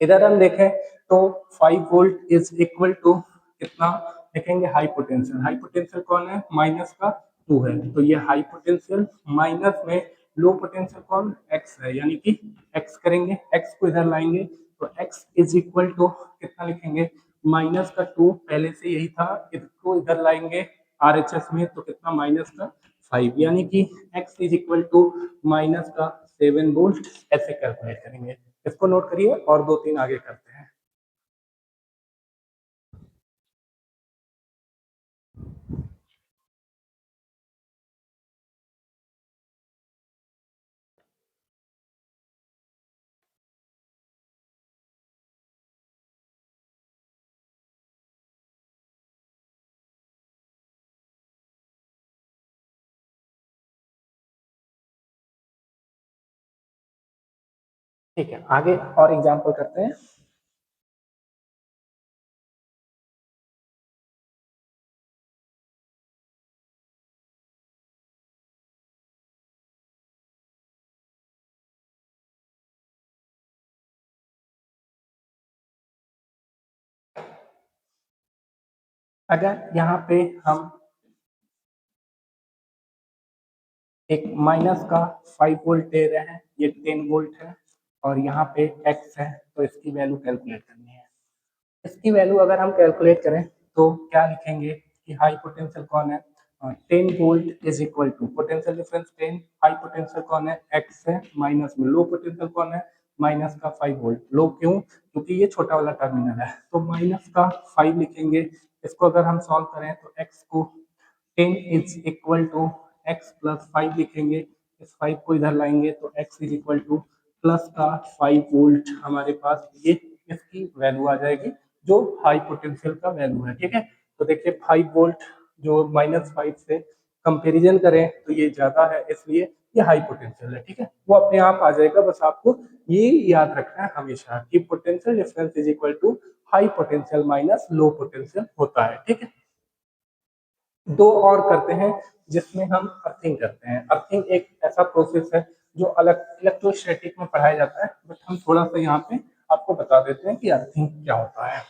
इधर हम देखें तो 5 वोल्ट इज इक्वल टू कितना, देखेंगे हाई पोटेंशियल कौन है, -2 है। तो ये हाई पोटेंशियल माइनस में लो पोटेंशियल कौन, x है, यानी कि x करेंगे, x को इधर लाएंगे तो x इज इक्वल टू कितना लिखेंगे, -2, पहले से यही था, इसको इधर लाएंगे RHS में तो कितना, -5, यानी कि x is equal to -7 volt. ऐसे कैलकुलेट करेंगे। इसको नोट करिए और 2-3 आगे करते हैं। ठीक है, आगे और एग्जाम्पल करते हैं। अगर यहाँ पे हम एक माइनस का 5 वोल्ट दे रहे हैं, ये 10 वोल्ट है, और यहाँ पे x है, तो इसकी वैल्यू कैलकुलेट करनी है। इसकी वैल्यू अगर हम कैलकुलेट करें तो क्या लिखेंगे कि हाई पोटेंशियल कौन है, 10 volt is equal to potential difference 10, high potential कौन है, x है, माइनस में लो पोटेंशियल कौन है, -5 वोल्ट। लो क्यों, क्योंकि ये छोटा वाला टर्मिनल है, तो -5 लिखेंगे। इसको अगर हम सॉल्व करें तो x को 10 is equal to x plus 5 लिखेंगे। इस 5 को इधर लाएंगे तो x is equal to plus का 5 वोल्ट, हमारे पास ये इसकी वैल्यू आ जाएगी जो हाई पोटेंशियल का वैल्यू है, ठीक है। तो देखिए 5 वोल्ट जो -5 से कंपैरिजन करें तो ये ज्यादा है, इसलिए ये हाई पोटेंशियल है। ठीक है, वो अपने आप आ जाएगा, बस आपको ये याद रखना है हमेशा कि potential difference is equal to high potential minus low potential होता है। ठीक है, दो और करते हैं जिसमें हम अर्थिंग करते हैं। अर्थिंग एक ऐसा प्रोसेस है जो अलग इलेक्ट्रोस्टैटिक में पढ़ाया जाता है, बट हम थोड़ा सा यहाँ पे आपको बता देते हैं कि अर्थिंग क्या होता है।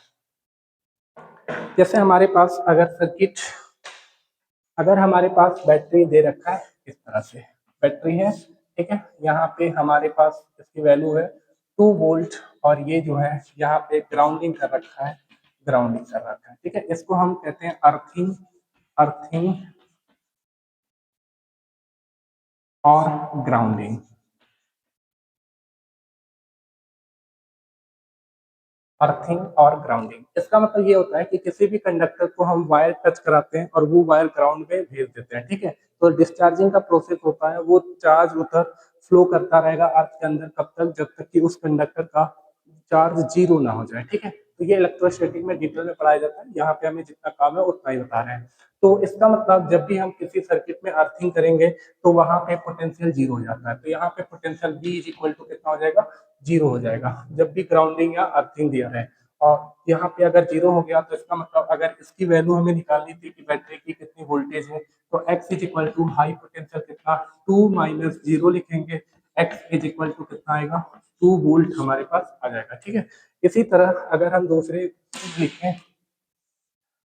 जैसे हमारे पास अगर हमारे पास बैटरी दे रखा है, इस तरह से बैटरी है, ठीक है, यहाँ पे हमारे पास इसकी वैल्यू है 2 वोल्ट, और ये जो है यहाँ पे ग्राउंडिंग कर रखा है, ग्राउंडिंग कर रखा है। ठीक है, इसको हम कहते हैं अर्थिंग, अर्थिंग और ग्राउंडिंग। अर्थिंग और ग्राउंडिंग, इसका मतलब ये होता है कि किसी भी कंडक्टर को हम वायर टच कराते हैं और वो वायर ग्राउंड में भेज देते हैं। ठीक है, तो डिस्चार्जिंग का प्रोसेस होता है, वो चार्ज उधर फ्लो करता रहेगा अर्थ के अंदर कब तक, जब तक कि उस कंडक्टर का चार्ज जीरो ना हो जाए। ठीक है, तो ये इलेक्ट्रोस्टैटिक में डिटेल में पढ़ाया जाता है, यहाँ पे हमें जितना काम है उतना ही बता रहे हैं। तो इसका मतलब जब भी हम किसी सर्किट में अर्थिंग करेंगे तो वहां पे पोटेंशियल जीरो हो जाता है, तो यहाँ पे potential B is equal to कितना हो जाएगा, जीरो हो जाएगा जब भी ग्राउंडिंग या अर्थिंग दिया है। और यहाँ पे अगर जीरो हो गया तो इसका मतलब अगर इसकी वैल्यू हमें निकालनी थी कि बैटरी की कितनी वोल्टेज है, तो x is equal to high potential कितना 2 माइनस जीरो लिखेंगे, x इज इक्वल टू कितना आएगा 2 वोल्ट हमारे पास आ जाएगा। ठीक है, इसी तरह अगर हम दूसरे लिखें,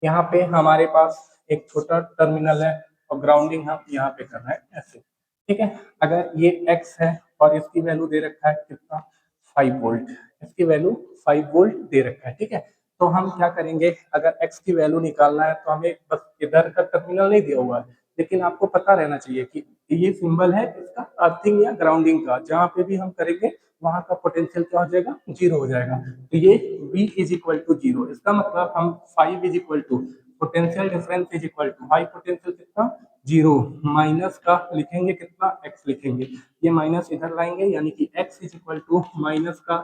यहाँ पे हमारे पास एक छोटा टर्मिनल है और ग्राउंडिंग हम यहाँ पे कर रहे हैं ऐसे। ठीक है, अगर ये x है और इसकी वैल्यू दे रखा है कितना 5 वोल्ट, इसकी वैल्यू 5 वोल्ट दे रखा है। ठीक है, तो हम क्या करेंगे, अगर x की वैल्यू निकालना है तो हमें बस इधर का टर्मिनल नहीं दिया हुआ है, लेकिन आपको पता रहना चाहिए कि ये सिंबल है इसका अर्थिंग या ग्राउंडिंग का, जहाँ पे भी हम करेंगे वहां का पोटेंशियल क्या हो जाएगा, जीरो हो जाएगा। तो ये v is equal to zero, इसका मतलब हम 5 is equal to potential difference is equal to high potential कितना जीरो, माइनस का लिखेंगे कितना x लिखेंगे, ये माइनस इधर लाएंगे, यानी कि x is equal to minus का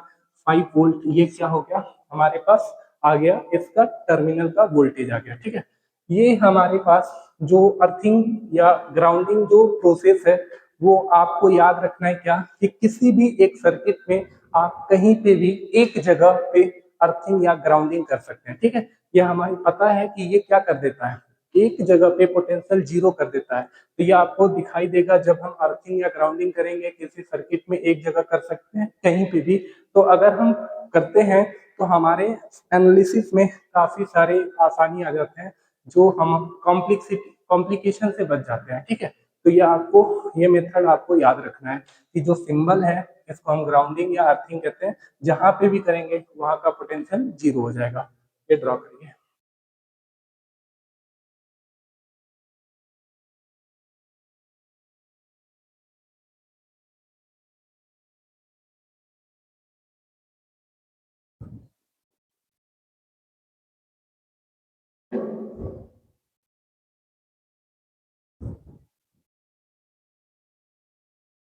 5 वोल्ट, ये क्या हो गया हमारे पास आ गया, इसका टर्मिनल का वोल्टेज आ गया। ठीक है, ये हमारे पास जो अर्थिंग या ग्राउंडिंग जो प्रोसेस है वो आपको याद रखना है क्या, कि किसी भी एक सर्किट में आप कहीं पे भी एक जगह पे अर्थिंग या ग्राउंडिंग कर सकते हैं। ठीक है, ये हमें पता है कि ये क्या कर देता है, एक जगह पे पोटेंशियल जीरो कर देता है, तो ये आपको दिखाई देगा जब हम अर्थिंग या ग्राउंडिंग करेंगे किसी सर्किट में, एक जगह कर सकते हैं कहीं पे भी। तो अगर हम करते हैं तो हमारे एनालिसिस में काफी सारे आसानी आ जाते हैं, जो हम कॉम्प्लिकेशन से बच जाते हैं। ठीक है, तो ये मेथड आपको याद रखना है कि जो सिंबल है इसको हम ग्राउंडिंग या अर्थिंग कहते हैं, जहां पे भी करेंगे वहां का पोटेंशियल जीरो हो जाएगा। ये ड्रॉ करिए।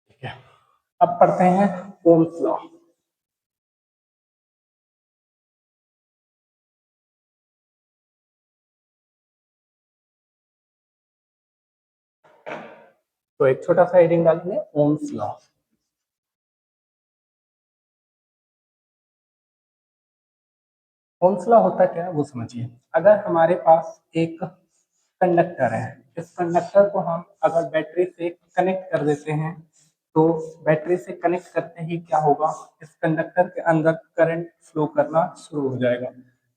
ठीक है, अब पढ़ते हैं ओम्स लॉ। तो एक छोटा सा हेडिंग डालेंगे ओम्स लॉ। ओम्स लॉ होता क्या है वो समझिए। अगर हमारे पास एक कंडक्टर है, इस कंडक्टर को हम अगर बैटरी से कनेक्ट कर देते हैं, तो बैटरी से कनेक्ट करते ही क्या होगा, इस कंडक्टर के अंदर करंट फ्लो करना शुरू हो जाएगा,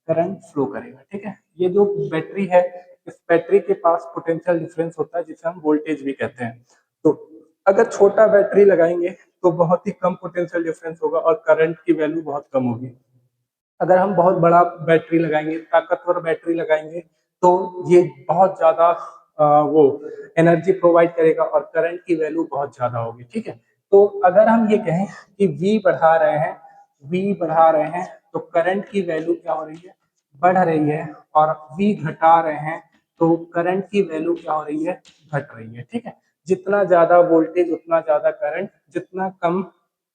करंट फ्लो करेगा। ठीक है, ये जो बैटरी है, इस बैटरी के पास पोटेंशियल डिफरेंस होता है जिसे हम वोल्टेज भी कहते हैं। तो अगर छोटा बैटरी लगाएंगे तो बहुत ही कम पोटेंशियल डिफरेंस होगा और करंट की वैल्यू बहुत कम होगी। अगर हम बहुत बड़ा बैटरी लगाएंगे, ताकतवर बैटरी लगाएंगे, तो ये बहुत ज्यादा वो एनर्जी प्रोवाइड करेगा और करंट की वैल्यू बहुत ज्यादा होगी। ठीक है, तो अगर हम ये कहें कि V बढ़ा रहे हैं, V बढ़ा रहे हैं, तो करंट की वैल्यू क्या हो रही है, बढ़ रही है, और V घटा रहे हैं तो करंट की वैल्यू क्या हो रही है, घट रही है। ठीक है, जितना ज्यादा वोल्टेज उतना ज्यादा करंट, जितना कम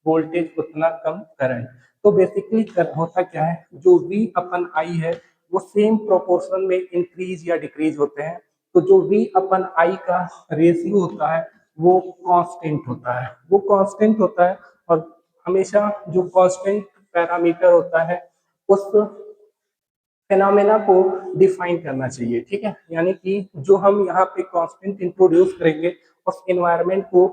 वोल्टेज उतना कम करंट। तो बेसिकली होता क्या है, जो V अपन I है वो सेम प्रोपोर्शन में इंक्रीज या डिक्रीज होते हैं। तो जो V अपन I का रेशियो होता है वो कांस्टेंट होता है, वो कांस्टेंट होता है। और हमेशा जो कांस्टेंट पैरामीटर होता है उस फेनोमेना को डिफाइन करना चाहिए, ठीक है। यानी कि जो हम यहाँ पे कांस्टेंट इंट्रोड्यूस करेंगे उस एनवायरनमेंट को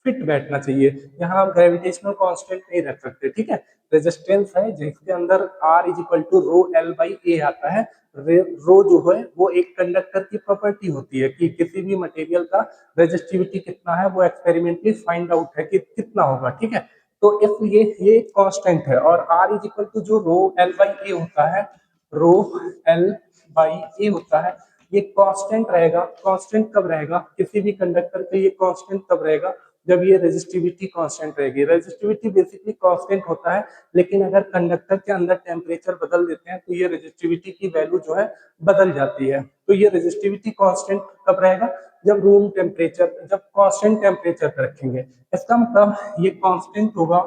फिट बैठना चाहिए। यहाँ हम ग्रेविटेशनल कांस्टेंट नहीं रख सकते, ठीक है। रेजिस्टेंस है जिसके अंदर R is equal to rho L by A आता है। रो जो है वो एक कंडक्टर की प्रॉपर्टी होती है कि किसी भी मटेरियल का रेजिस्टिविटी कितना है वो एक्सपेरिमेंटली फाइंड आउट है कि कितना होगा, ठीक है। तो इसलिए ये कांस्टेंट है। और R इज इक्वल टू जो रो एल बाई ए होता है, रो एल बाई ए होता है, ये कांस्टेंट रहेगा। कांस्टेंट कब रहेगा किसी भी कंडक्टर पे, ये कांस्टेंट तब रहेगा जब ये रेजिस्टिविटी कांस्टेंट रहेगी। रेजिस्टिविटी बेसिकली कांस्टेंट होता है, लेकिन अगर कंडक्टर के अंदर टेम्परेचर बदल देते हैं तो ये रेजिस्टिविटी की वैल्यू जो है बदल जाती है। तो ये रेजिस्टिविटी कांस्टेंट कब रहेगा, जब रूम टेम्परेचर, जब कांस्टेंट टेम्परेचर पे रखेंगे। इसका मतलब ये कांस्टेंट होगा,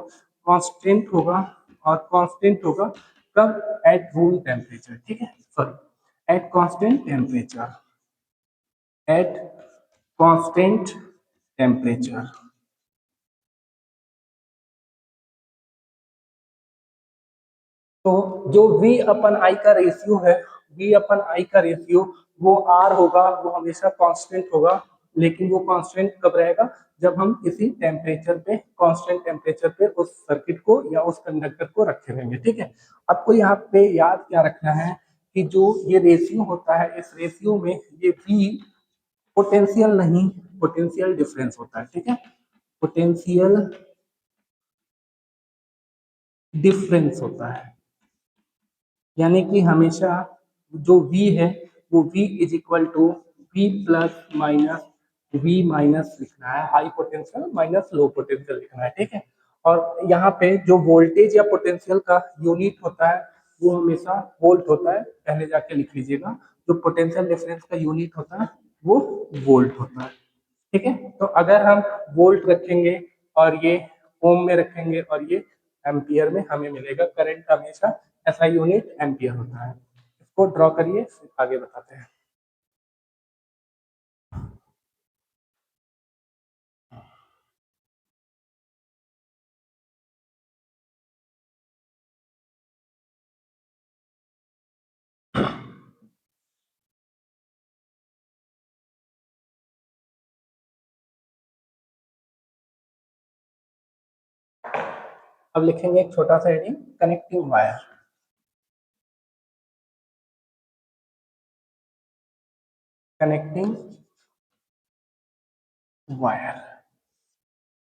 कांस्टेंट होगा और कांस्टेंट होगा कब, एट रूम टेम्परेचर, ठीक है, sorry at constant temperature, at constant temperature. तो जो V अपन I का रेशियो है, V अपन I का रेशियो वो R होगा, वो हमेशा कांस्टेंट होगा। लेकिन वो कांस्टेंट कब रहेगा, जब हम किसी टेम्परेचर पे, कांस्टेंट टेम्परेचर पे उस सर्किट को या उस कंडक्टर को रखे रहेंगे, ठीक है। आपको यहाँ पे याद क्या रखना है कि जो ये रेशियो होता है, इस रेशियो में ये V पोटेंशियल नहीं, पोटेंशियल डिफरेंस होता है, ठीक है। पोटेंशियल डिफरेंस होता है, यानी कि हमेशा जो V है वो V is equal to V plus minus V minus लिखना है, high potential minus low potential लिखना है, ठीक है। और यहाँ पे जो वोल्टेज या पोटेंशियल का यूनिट होता है वो हमेशा वोल्ट होता है, पहले जाके लिख लीजिएगा। जो पोटेंशियल डिफरेंस का यूनिट होता है वो वोल्ट होता है, ठीक है। तो अगर हम वोल्ट रखेंगे और ये ओम में रखेंगे और ये एम्पियर में, हमें मिलेगा करंट हमेशा ऐसा यूनिट एम्पियर होता है। इसको ड्रॉ करिए फिर आगे बताते हैं। अब लिखेंगे एक छोटा सा heading, connecting wire. Connecting wire.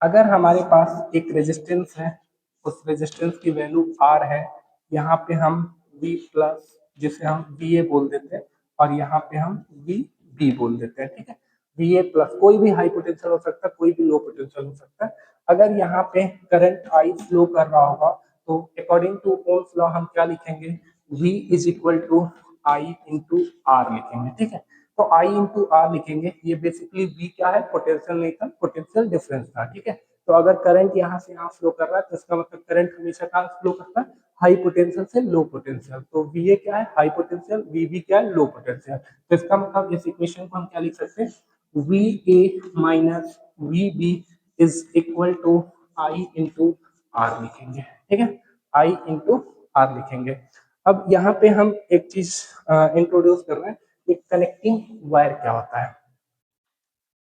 अगर हमारे पास एक रेजिस्टेंस है, उस रेजिस्टेंस की वैल्यू R है, यहाँ पे हम V प्लस, जिसे हम VA बोल देते हैं, और यहाँ पे हम VB बोल देते हैं, ठीक है। VA प्लस, कोई भी हाई पोटेंशियल हो सकता है, कोई भी लो पोटेंशियल हो सकता है। अगर यहाँ पे करंट I फ्लो कर रहा होगा तो अकॉर्डिंग टू ओम्स लॉ हम क्या लिखेंगे, V is equal to I into R लिखेंगे, ठीक है। तो I इंटू आर लिखेंगे, ये बेसिकली V क्या है, पोटेंशियल नहीं था, पोटेंशियल डिफरेंस था, ठीक है। तो अगर करंट यहाँ से यहाँ फ्लो कर रहा है तो इसका मतलब करंट हमेशा कहाँ फ्लो करता है, हाई पोटेंशियल से लो पोटेंशियल। तो VA क्या है, हाई पोटेंशियल, VB क्या है, लो पोटेंशियल। तो इसका मतलब इस इक्वेशन को हम क्या लिख सकते हैं, VA minus VB is equal to I into R लिखेंगे, ठीक है। I इंटू आर लिखेंगे। अब यहाँ पे हम एक चीज इंट्रोड्यूस कर रहे हैं, एक कनेक्टिंग वायर क्या होता है।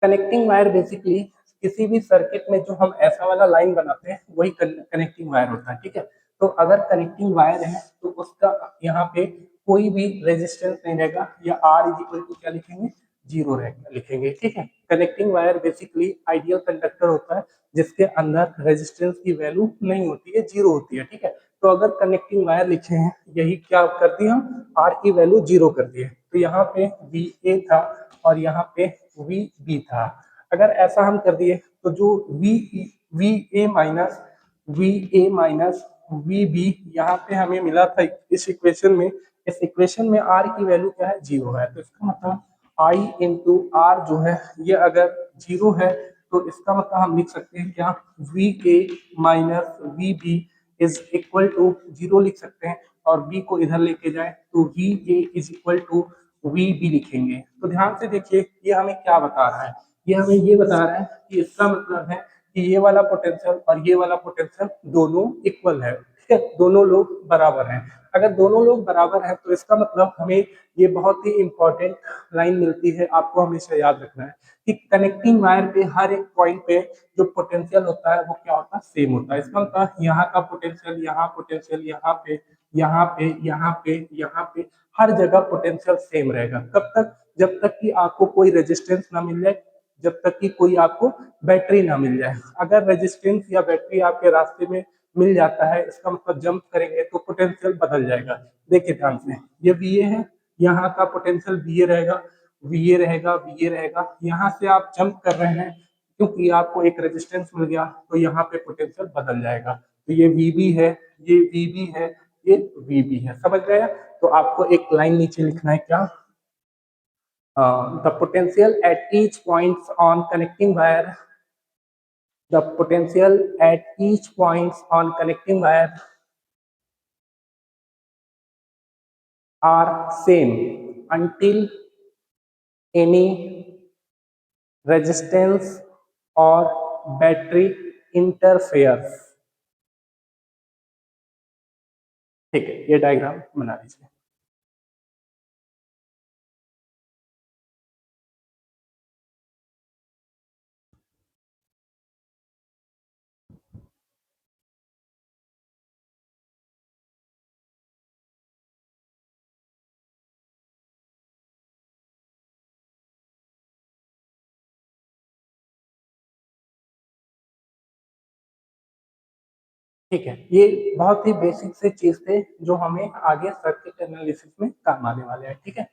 कनेक्टिंग वायर बेसिकली किसी भी सर्किट में जो हम ऐसा वाला लाइन बनाते हैं वही कनेक्टिंग वायर होता है, ठीक है। तो अगर कनेक्टिंग वायर है तो उसका यहाँ पे कोई भी रेजिस्टेंस नहीं रहेगा, या R इज इक्वल टू क्या लिखेंगे, जीरो लिखेंगे, ठीक है। Connecting wire basically ideal conductor होता है जिसके अंदर रेजिस्टेंस की वैल्यू नहीं होती है, जीरो होती है, ठीक है। तो अगर कनेक्टिंग वायर लिखे हैं, यही क्या कर दिए हम, R की वैल्यू जीरो कर दिए। तो यहाँ पे VA था और यहाँ पे VB था। अगर ऐसा हम कर दिए तो जो VA माइनस VB यहाँ पे हमें मिला था इस इक्वेशन में, इस इक्वेशन में R की वैल्यू क्या है, जीरो है। तो इसका मतलब I इंटू आर जो है ये अगर जीरो है तो इसका मतलब हम लिख सकते हैं क्या, VA minus VB is equal to zero लिख सकते हैं। और B को इधर लेके जाए तो VA is equal to V भी लिखेंगे। तो ध्यान से देखिए ये हमें क्या बता रहा है, ये हमें ये बता रहा है कि इसका मतलब है कि ये वाला पोटेंशियल और ये वाला पोटेंशियल दोनों इक्वल है, ठीक है, दोनों लोग बराबर हैं। अगर दोनों लोग बराबर हैं तो इसका मतलब हमें ये बहुत ही इंपॉर्टेंट लाइन मिलती है, आपको हमेशा याद रखना है कि कनेक्टिंग वायर पे हर एक पॉइंट पे जो पोटेंशियल होता है वो क्या होता है, सेम होता है। इसका मतलब यहाँ का पोटेंशियल, यहाँ पोटेंशियल, यहाँ पे, यहाँ पे, यहाँ पे, यहाँ पे, हर जगह पोटेंशियल सेम रहेगा। कब तक? जब तक कि आपको कोई रेजिस्टेंस ना मिल जाए, जब तक कि कोई आपको बैटरी ना मिल जाए। अगर रेजिस्टेंस या बैटरी आपके रास्ते में मिल जाता है, इसका मतलब जंप करेंगे तो पोटेंशियल बदल जाएगा। देखिए ध्यान से, ये VA है, यहाँ का पोटेंशियल VA रहेगा, VA रहेगा, VA रहेगा। यहाँ से आप जंप कर रहे हैं क्योंकि आपको एक रेजिस्टेंस मिल गया, तो यहाँ पे पोटेंशियल बदल जाएगा। तो ये VB है, ये VB है, ये VB है, समझ गए? तो आपको एक लाइन नीचे लिखना है, क्या? The potential at each points on connecting wire, the potential at each points on connecting wire are same until any resistance or battery interferes। ठीक है, ये डायग्राम बना लीजिए। ठीक है, ये बहुत ही बेसिक से चीज थे जो हमें आगे सर्किट एनालिसिस में काम आने वाले हैं, ठीक है।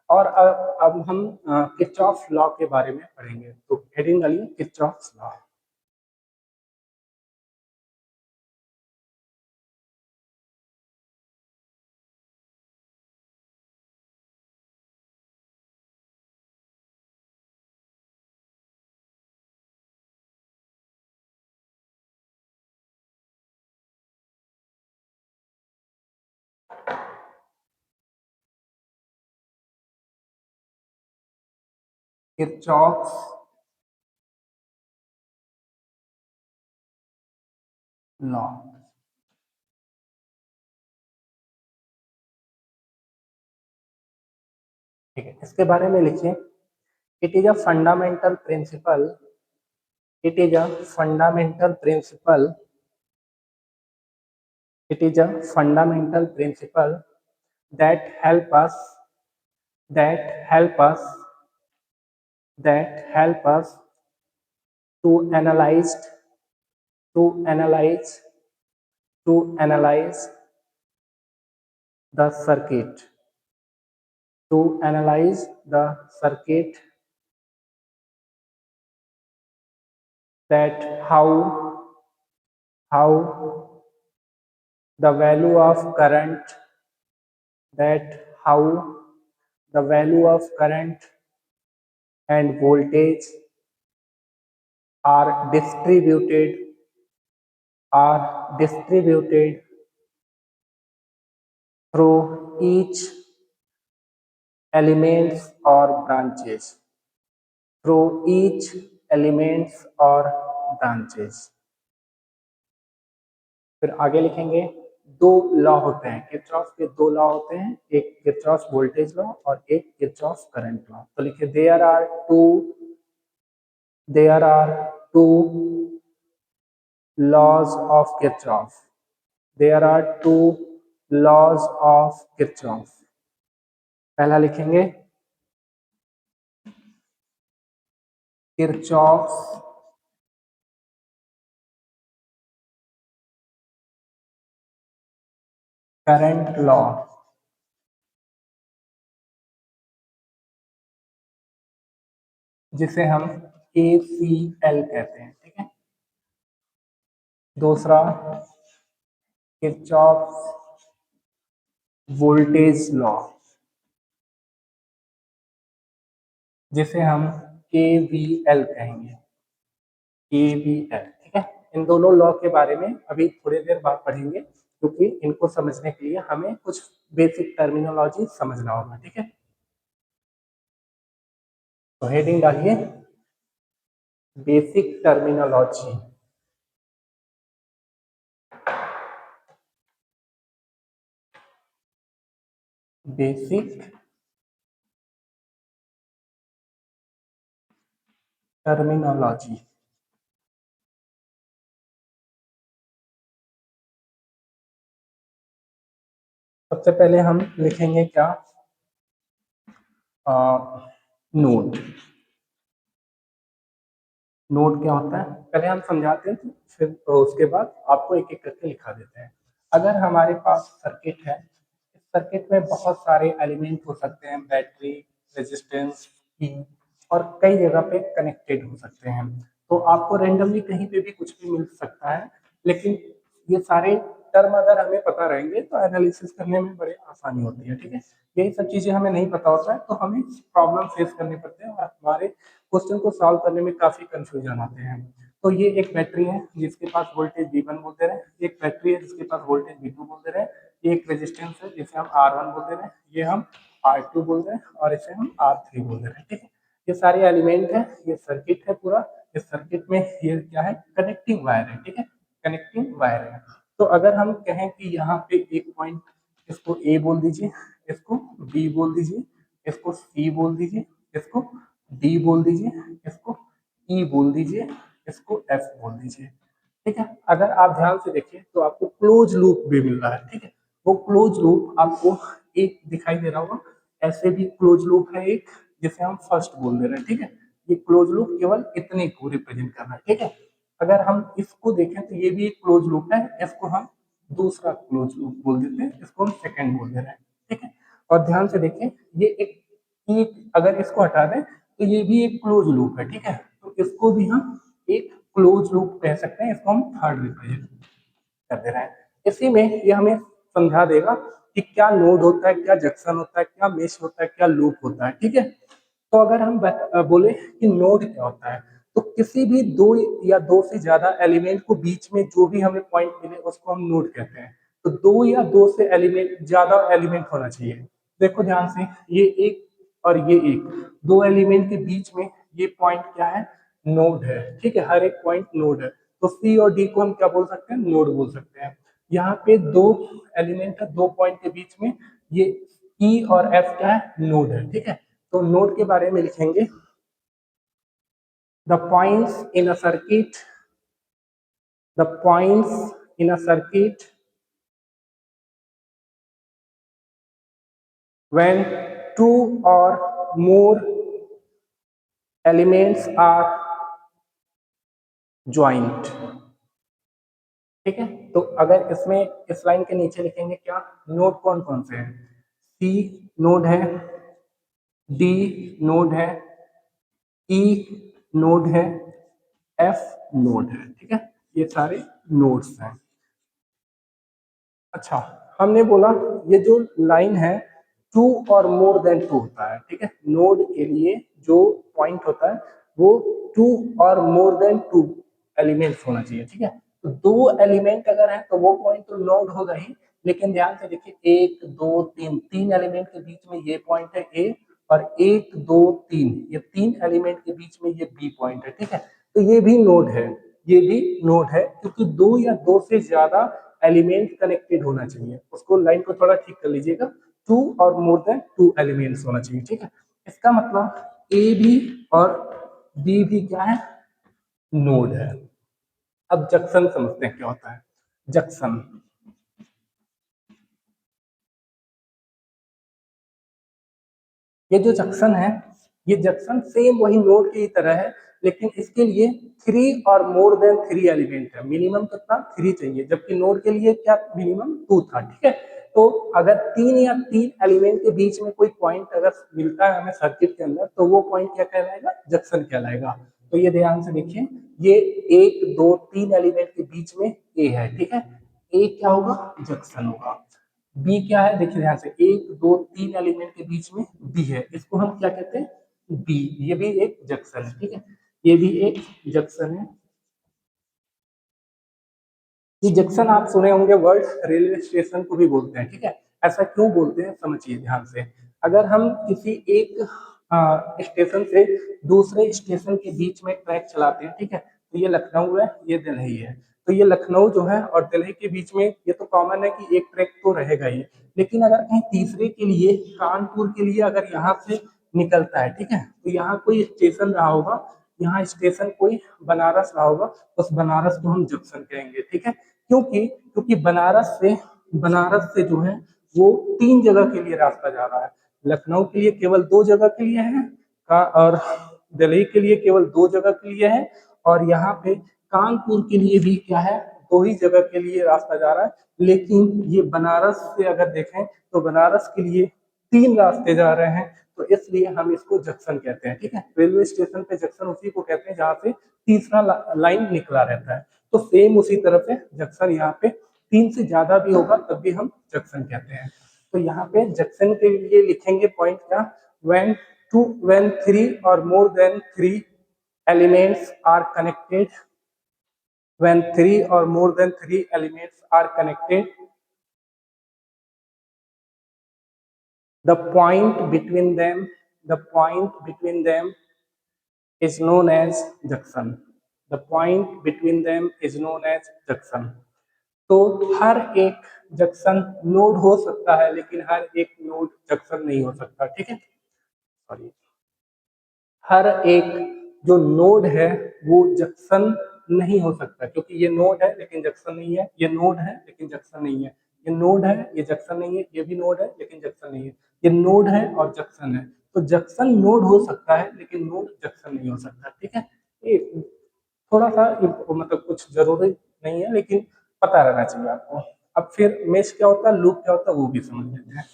और अब हम किरचॉफ लॉ के बारे में पढ़ेंगे। तो हेडिंग डालिए किरचॉफ लॉ। किरचॉफ लॉ, ठीक है, इसके बारे में लिखिए। It is a fundamental principle, it is a fundamental principle, it is a fundamental principle that help us, that help us, that help us to analyze, to analyze, to analyze the circuit, to analyze the circuit, that how the value of current, that how the value of current and voltage are distributed, are distributed through each elements or branches, through each elements or branches। फिर आगे लिखेंगे, दो law होते हैं Kirchhoff के, दो law होते हैं, एक किरचॉफ वोल्टेज लॉ और एक किरचॉफ करंट लॉ। तो लिखिए there are two laws of Kirchhoff, there are two laws of Kirchhoff. पहला लिखेंगे किरचॉफ करंट लॉ, जिसे हम KCL कहते हैं, ठीक है। दूसरा किरचॉफ वोल्टेज लॉ, जिसे हम KVL कहेंगे, KVL, ठीक है। इन दोनों लॉ के बारे में अभी थोड़ी देर बाद पढ़ेंगे, क्योंकि इनको समझने के लिए हमें कुछ बेसिक टर्मिनोलॉजी समझना होगा, ठीक है। तो हेडिंग डालिए बेसिक टर्मिनोलॉजी। Basic terminology. सबसे पहले हम लिखेंगे क्या, नोड। नोड क्या होता है पहले हम समझाते हैं, फिर तो उसके बाद आपको एक एक करके लिखा देते हैं। अगर हमारे पास सर्किट है, इस सर्किट में बहुत सारे एलिमेंट हो सकते हैं, बैटरी, रेजिस्टेंस, की, और कई जगह पे कनेक्टेड हो सकते हैं। तो आपको रेंडमली कहीं पे भी कुछ भी मिल सकता है, लेकिन ये सारे टर्म अगर हमें पता रहेंगे तो एनालिसिस करने में बड़ी आसानी होती है। ठीक है, यही सब चीजें हमें नहीं पता होता है तो हमें प्रॉब्लम फेस करने पड़ते हैं और हमारे क्वेश्चन को सॉल्व करने में काफी कंफ्यूजन आते हैं। तो ये एक बैटरी है जिसके पास वोल्टेज V1 बोल दे रहे हैं, एक बैटरी है जिसके पास वोल्टेज V2 बोल दे रहे हैं, ये एक रेजिस्टेंस है जिसे हम R1 बोल दे रहे हैं, ये हम R2 बोल रहे हैं और इसे हम R3 बोल दे रहे हैं। ठीक है, ये सारे एलिमेंट है, ये सर्किट है पूरा। इस सर्किट में ये क्या है, कनेक्टिंग वायर है। ठीक है, कनेक्टिंग वायर है। तो अगर हम कहें कि यहाँ पे एक पॉइंट, इसको ए बोल दीजिए, इसको बी बोल दीजिए, इसको सी बोल दीजिए, इसको डी बोल दीजिए, इसको ई बोल दीजिए, इसको एफ बोल दीजिए। ठीक है, अगर आप ध्यान से देखिए तो आपको क्लोज लूप भी मिल रहा है। ठीक है, वो क्लोज लूप आपको एक दिखाई दे रहा होगा, ऐसे भी क्लोज लूप है एक, जिसे हम फर्स्ट बोल दे रहे हैं। ठीक है, ये क्लोज लूप केवल इतने को रिप्रेजेंट कर रहा है। ठीक है, अगर हम इसको देखें तो ये भी एक क्लोज लूप है, इसको हम दूसरा क्लोज लूप बोल देते हैं, इसको हम सेकंड बोल दे रहे हैं। ठीक है, और ध्यान से देखें ये एक अगर इसको हटा दें तो ये भी एक क्लोज लूप है। ठीक है, तो इसको भी हम एक क्लोज लूप कह सकते हैं, इसको हम थर्ड रिप्रेजेंट कर दे रहे हैं। इसी में ये हमें समझा देगा कि क्या नोड होता है, क्या जंक्शन होता है, क्या मेश होता है, क्या लूप होता है। ठीक है, तो अगर हम बोले कि नोड क्या होता है, तो किसी भी दो या दो से ज्यादा एलिमेंट को बीच में जो भी हमें पॉइंट मिले उसको हम नोड कहते हैं। तो दो या दो से एलिमेंट ज्यादा एलिमेंट होना चाहिए। देखो ध्यान से, ये एक और ये एक, दो एलिमेंट के बीच में ये पॉइंट क्या है, नोड है। ठीक है, हर एक पॉइंट नोड है। तो सी और डी को हम क्या बोल सकते हैं, नोड बोल सकते हैं। यहाँ पे दो एलिमेंट है, दो पॉइंट के बीच में, ये ई और एफ क्या है, नोड है। ठीक है, तो नोड के बारे में लिखेंगे the points in a circuit, the points in a circuit when two or more elements are joined। ठीक है, तो अगर इसमें इस लाइन के नीचे लिखेंगे क्या, नोड कौन कौन से हैं, सी नोड है, डी नोड है, ई नोड है, एफ नोड है। ठीक है, ये सारे नोड्स हैं। अच्छा, हमने बोला ये जो लाइन है टू और मोर देन टू होता है। ठीक है, नोड के लिए जो पॉइंट होता है वो टू और मोर देन टू एलिमेंट्स होना चाहिए। ठीक है, तो दो एलिमेंट अगर है तो वो पॉइंट तो नोड होगा ही, लेकिन ध्यान से देखिए एक दो तीन, तीन एलिमेंट के बीच में ये पॉइंट है ए, और एक दो तीन, ये तीन एलिमेंट के बीच में ये बी पॉइंट है। ठीक है, तो ये भी नोड है, ये भी नोड है, क्योंकि दो या दो से ज्यादा एलिमेंट कनेक्टेड होना चाहिए। उसको लाइन को थोड़ा ठीक कर लीजिएगा, टू और मोर देन टू एलिमेंट्स होना चाहिए। ठीक है, इसका मतलब ए भी और बी भी क्या है, नोड है। अब जंक्शन समझते हैं क्या होता है, जंक्शन। ये जो जंक्शन है, ये जंक्शन सेम वही नोड की तरह है, लेकिन इसके लिए थ्री और मोर देन थ्री एलिमेंट है। मिनिमम कितना, थ्री चाहिए, जबकि नोड के लिए क्या मिनिमम टू था। ठीक है, तो अगर तीन या तीन एलिमेंट के बीच में कोई पॉइंट अगर मिलता है हमें सर्किट के अंदर, तो वो पॉइंट क्या कहलाएगा, जंक्शन कहलाएगा। तो ये ध्यान से देखिए, ये एक दो तीन एलिमेंट के बीच में ए है। ठीक है, ए क्या होगा, जंक्शन होगा। बी क्या है, देखिए ध्यान से, एक दो तीन एलिमेंट के बीच में बी है, इसको हम क्या कहते हैं, बी। ये भी एक जंक्शन है। ठीक है, ये भी एक जंक्शन है। ये जंक्शन आप सुने होंगे वर्ड रेलवे स्टेशन को भी बोलते हैं। ठीक है, ऐसा क्यों बोलते हैं समझिए ध्यान से। अगर हम किसी एक स्टेशन से दूसरे स्टेशन के बीच में ट्रैक चलाते हैं, ठीक है। तो ये लखनऊ है, ये दिल्ली है। तो ये लखनऊ जो है और दिल्ली के बीच में ये तो कॉमन है कि एक ट्रैक तो रहेगा ही। लेकिन अगर कहीं तीसरे के लिए, कानपुर के लिए अगर यहाँ से निकलता है, ठीक है, तो यहाँ कोई स्टेशन रहा होगा, यहाँ स्टेशन कोई बनारस रहा होगा, उस बनारस को हम जंक्शन कहेंगे, ठीक है। क्योंकि क्योंकि बनारस से जो है वो 3 जगह के लिए रास्ता जा रहा है। लखनऊ के लिए केवल 2 जगह के लिए है और दिल्ली के लिए केवल 2 जगह के लिए है, और यहाँ पे कानपुर के लिए भी क्या है, 2 ही जगह के लिए रास्ता जा रहा है। लेकिन ये बनारस से अगर देखें तो बनारस के लिए 3 रास्ते जा रहे हैं, तो इसलिए हम इसको जंक्शन कहते हैं, ठीक है। रेलवे स्टेशन पे जंक्शन उसी को कहते हैं जहाँ से तीसरा लाइन निकला रहता है। तो सेम उसी तरह से जंक्शन यहाँ पे 3 से ज्यादा भी होगा तब भी हम जंक्शन कहते हैं। तो यहाँ पे जंक्शन के लिए लिखेंगे पॉइंट क्या, when 3 or more than 3 elements are connected, when 3 or more than 3 elements are connected, the point between them the point between them is known as junction. The point between them is known as junction. तो हर एक junction node हो सकता है, लेकिन हर एक node junction नहीं हो सकता, ठीक है। सॉरी, हर एक जो नोड है वो जंक्शन नहीं हो सकता, क्योंकि ये नोड है लेकिन जंक्शन नहीं है, ये नोड है लेकिन जंक्शन नहीं है, ये नोड है, ये जंक्शन नहीं है, ये भी नोड है लेकिन जंक्शन नहीं है, ये नोड है और जंक्शन है। तो जंक्शन नोड हो सकता है लेकिन नोड जंक्शन नहीं हो सकता, ठीक है। ये थोड़ा सा मतलब कुछ जरूरी नहीं है, लेकिन पता रहना चाहिए आपको। अब फिर मेश क्या होता है, लूप क्या होता है, वो भी समझ लेते हैं।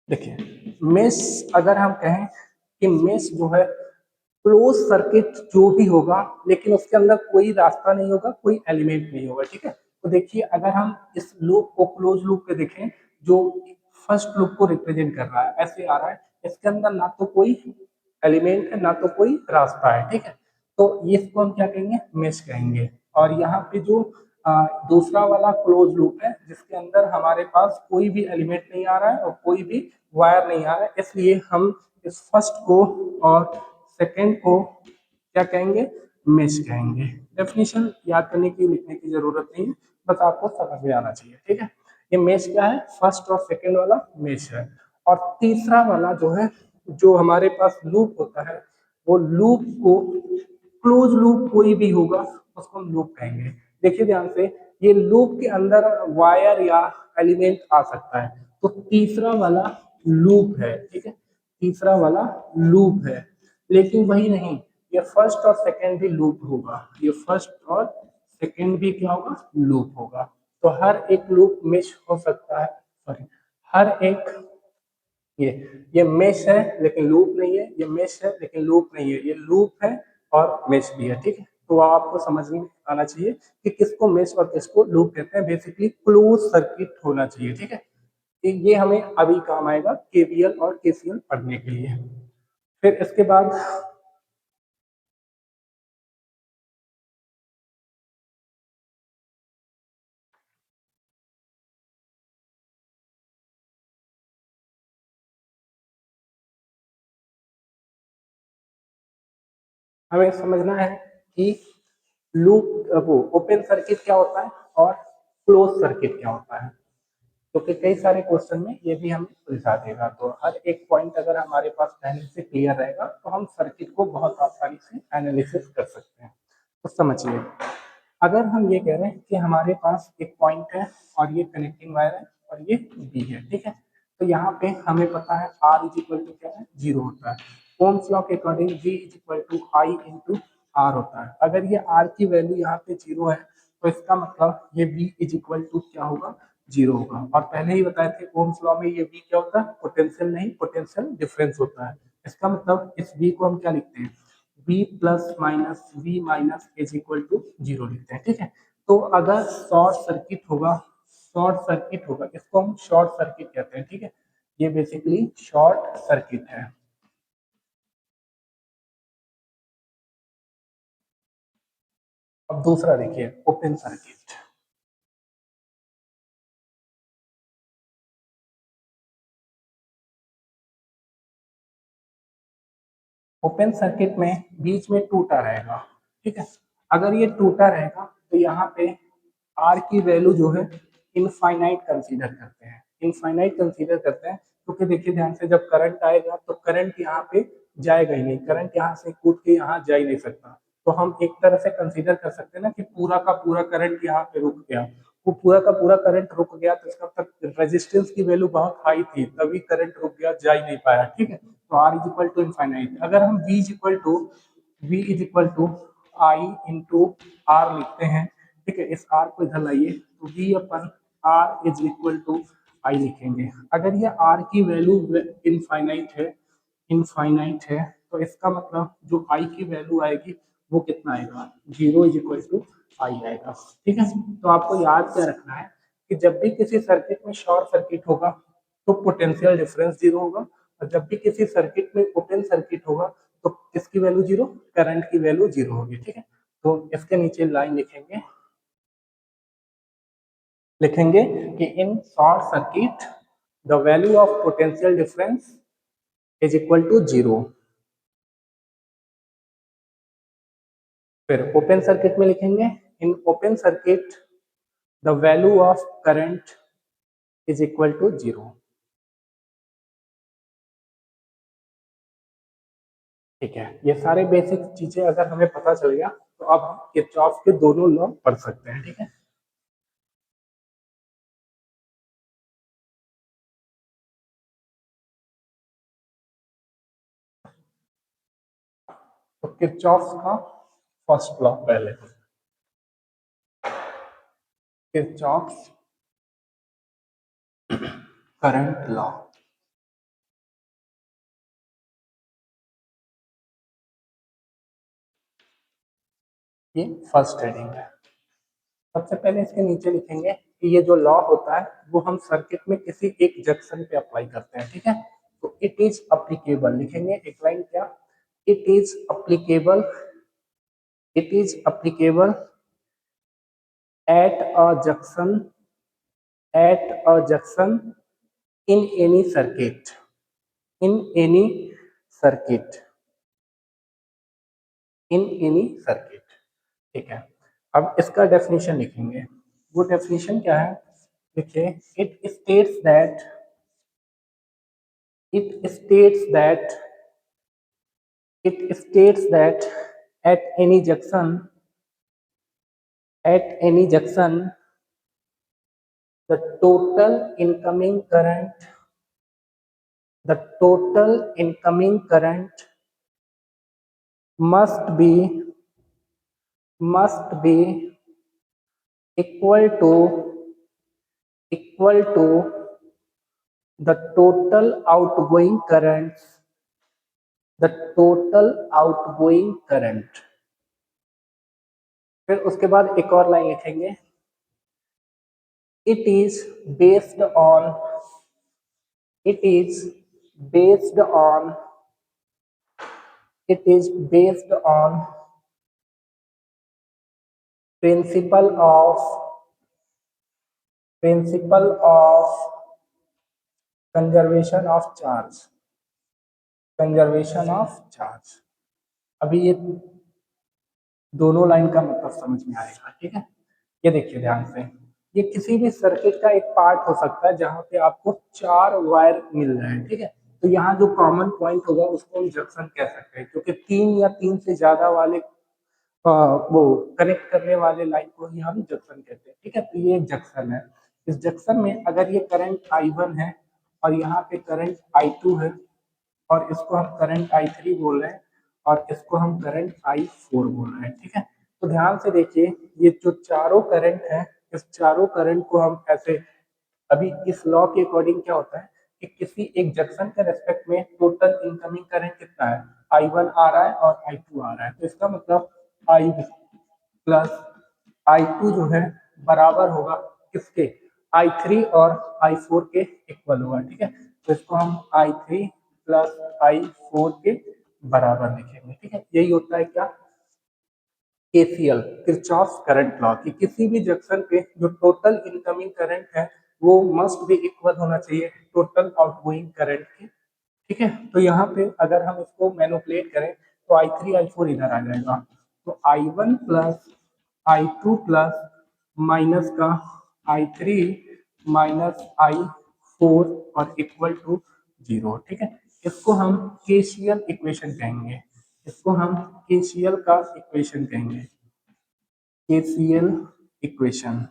देखिए, मेश अगर हम कहें कि मेश जो है क्लोज सर्किट जो भी होगा, लेकिन उसके अंदर कोई रास्ता नहीं होगा, कोई एलिमेंट नहीं होगा, ठीक है। तो देखिए, अगर हम इस लूप को क्लोज लूप पे देखें, जो फर्स्ट लूप को रिप्रेजेंट कर रहा है, ऐसे आ रहा है, इसके अंदर ना तो कोई एलिमेंट है ना तो कोई रास्ता है, ठीक है। तो इसको हम क्या कहेंगे, मेश कहेंगे। और यहाँ पे जो दूसरा वाला क्लोज लूप है, जिसके अंदर हमारे पास कोई भी एलिमेंट नहीं आ रहा है और कोई भी वायर नहीं आ रहा है, इसलिए हम इस फर्स्ट को और सेकेंड को क्या कहेंगे, मेश कहेंगे। डेफिनेशन याद करने की, लिखने की जरूरत नहीं है, बस आपको समझ में आना चाहिए, ठीक है। ये मेश क्या है, फर्स्ट और सेकेंड वाला मेश है। और तीसरा वाला जो है, जो हमारे पास लूप होता है, वो लूप को क्लोज लूप कोई भी होगा उसको हम लूप कहेंगे। देखिए ध्यान से, ये लूप के अंदर वायर या एलिमेंट आ सकता है, तो तीसरा वाला लूप है, ठीक है, तीसरा वाला लूप है। लेकिन वही नहीं, ये फर्स्ट और सेकंड भी लूप होगा, ये फर्स्ट और सेकंड भी क्या होगा, लूप होगा। तो हर एक लूप मेश हो सकता है, सॉरी, हर एक ये मेश है लेकिन लूप नहीं है, ये मेश है लेकिन लूप नहीं है, ये लूप है और मेश भी है, ठीक है। तो आपको समझ में आना चाहिए कि किसको मेश और किसको लूप कहते हैं। बेसिकली क्लोज सर्किट होना चाहिए, ठीक है। ये हमें अभी काम आएगा केवीएल और केसीएल पढ़ने के लिए। फिर इसके बाद हमें समझना है कि लूप वो ओपन सर्किट क्या होता है और क्लोज सर्किट क्या होता है, क्योंकि कई सारे क्वेश्चन में ये भी हमें सुलझा देगा। तो हर एक पॉइंट अगर हमारे पास पहले से क्लियर रहेगा तो हम सर्किट को बहुत आसानी से एनालिसिस कर सकते हैं। तो समझिए, अगर हम ये कह रहे हैं कि हमारे पास एक पॉइंट है और ये कनेक्टिंग वायर है और ये बी है, ठीक है। तो यहाँ पे हमें पता है आर इज इक्वल टू क्या है, 0 होता है। ओम्स लॉ के according V is equal to I into R होता है। अगर ये आर की वैल्यू यहाँ पे 0 है, तो इसका मतलब ये V इज इक्वल टू क्या होगा, 0 होगा। और पहले ही बताए थे ओम्स लॉ में ये V क्या होता है, पोटेंशियल नहीं, पोटेंशियल डिफरेंस होता है। इसका मतलब इस V को हम क्या लिखते हैं, V plus minus V minus is equal to 0 लिखते हैं, ठीक है। तो अगर शॉर्ट सर्किट होगा, शॉर्ट सर्किट होगा, इसको हम शॉर्ट सर्किट कहते हैं, ठीक है। ये बेसिकली शॉर्ट सर्किट है। अब दूसरा देखिए, ओपन सर्किट। ओपन सर्किट में बीच में टूटा रहेगा, ठीक है। अगर ये टूटा रहेगा तो यहाँ पे आर की वैल्यू जो है इनफाइनाइट कंसीडर करते हैं, इनफाइनाइट कंसीडर करते हैं क्योंकि देखिए ध्यान से, जब करंट आएगा तो करंट यहाँ पे जाएगा ही नहीं, करंट यहाँ से कूद के यहाँ जा ही नहीं सकता। तो हम एक तरह से कंसीडर कर सकते हैं ना कि पूरा का पूरा करंट यहाँ पे रुक गया, वो पूरा का पूरा करंट रुक गया तो इसका मतलब रेजिस्टेंस की वैल्यू बहुत हाई थी तभी करंट रुक गया, जा ही नहीं पाया, ठीक है। तो R is equal to infinite. अगर हम v is equal to I into R लिखते हैं, ठीक है, इस आर को इधर लाइए तो v अपन R is equal to I लिखेंगे। अगर ये आर की वैल्यू इनफाइनाइट है, इनफाइनाइट है, तो इसका मतलब जो आई की वैल्यू आएगी वो कितना आएगा, 0 इज इक्वल टू आई आएगा, ठीक है। तो आपको याद क्या रखना है कि जब भी किसी सर्किट में शॉर्ट सर्किट होगा तो पोटेंशियल डिफरेंस जीरो होगा, और जब भी किसी सर्किट में ओपन सर्किट होगा तो किसकी वैल्यू जीरो, करंट की वैल्यू जीरो होगी, ठीक है। तो इसके नीचे लाइन लिखेंगे, लिखेंगे कि in short circuit the value of potential difference is equal to zero. फिर ओपन सर्किट में लिखेंगे in open circuit the value of current is equal to zero, ठीक है। ये सारे बेसिक चीजें अगर हमें पता चल गया तो अब हम किरचॉफ के दोनों लॉ पढ़ सकते हैं, ठीक है। तो किरचॉफ का फर्स्ट लॉ पहले, किरचॉफ करंट लॉ, ये फर्स्ट हेडिंग है। सबसे पहले इसके नीचे लिखेंगे कि ये जो लॉ होता है वो हम सर्किट में किसी एक जंक्शन पे अप्लाई करते हैं, ठीक है। तो इट इज अप्लीकेबल लिखेंगे एक लाइन क्या, it is applicable, it is applicable at a junction, at a junction in any circuit, in any circuit, in any circuit, ठीक है। अब इसका डेफिनेशन लिखेंगे, वो डेफिनेशन क्या है, देखिए, it states that, it states that, it states that at any junction, at any junction the total incoming current, the total incoming current must be, must be equal to, equal to the total outgoing currents, the total outgoing current। फिर उसके बाद एक और line लिखेंगे, it is based on, it is based on, it is based on principle of, principle of conservation of charge, conservation of charge। अभी ये दोनों line का मतलब समझ में आएगा, ठीक है। ये देखिए ध्यान से, ये किसी भी सर्किट का एक पार्ट हो सकता है जहां पे आपको चार वायर मिल रहे हैं, ठीक है। तो यहाँ जो कॉमन पॉइंट होगा उसको हम जंक्शन कह सकते हैं, क्योंकि तीन या तीन से ज्यादा वाले वो कनेक्ट करने वाले लाइन को ही हम जंक्शन कहते हैं, ठीक है। तो ये एक जंक्शन है, इस जंक्शन में अगर ये करंट I1 है और यहाँ पे करंट I2 है और इसको हम करंट I3 बोल रहे हैं और इसको हम करंट I4 बोल रहे हैं, ठीक है। तो ध्यान से देखिए, ये जो चारों करंट है, इस चारों करंट को हम ऐसे, अभी इस लॉ के अकॉर्डिंग क्या होता है कि किसी एक जंक्शन के रेस्पेक्ट में टोटल इनकमिंग करंट कितना है, I1 आ रहा है और I2 आ रहा है, तो इसका मतलब I प्लस I2 जो है बराबर होगा किसके, I3 और I4 के इक्वल होगा, ठीक है। तो इसको हम I3 प्लस I4 के बराबर लिखेंगे, ठीक है। यही होता है क्या, केसीएल, किरचॉफ करंट लॉ, कि किसी भी जंक्शन पे जो टोटल इनकमिंग करंट है वो मस्ट भी इक्वल होना चाहिए टोटल आउटगोइंग करंट के, ठीक है। तो यहाँ पे अगर हम इसको मैनिपुलेट करें तो I3 I4 इधर आ जाएगा, तो I1 plus I2 plus minus का I3 माइनस I4 और इक्वल टू 0। ठीक है, इसको हम केसीएल इक्वेशन कहेंगे, इसको हम केसीएल का इक्वेशन कहेंगे, केसीएल इक्वेशन।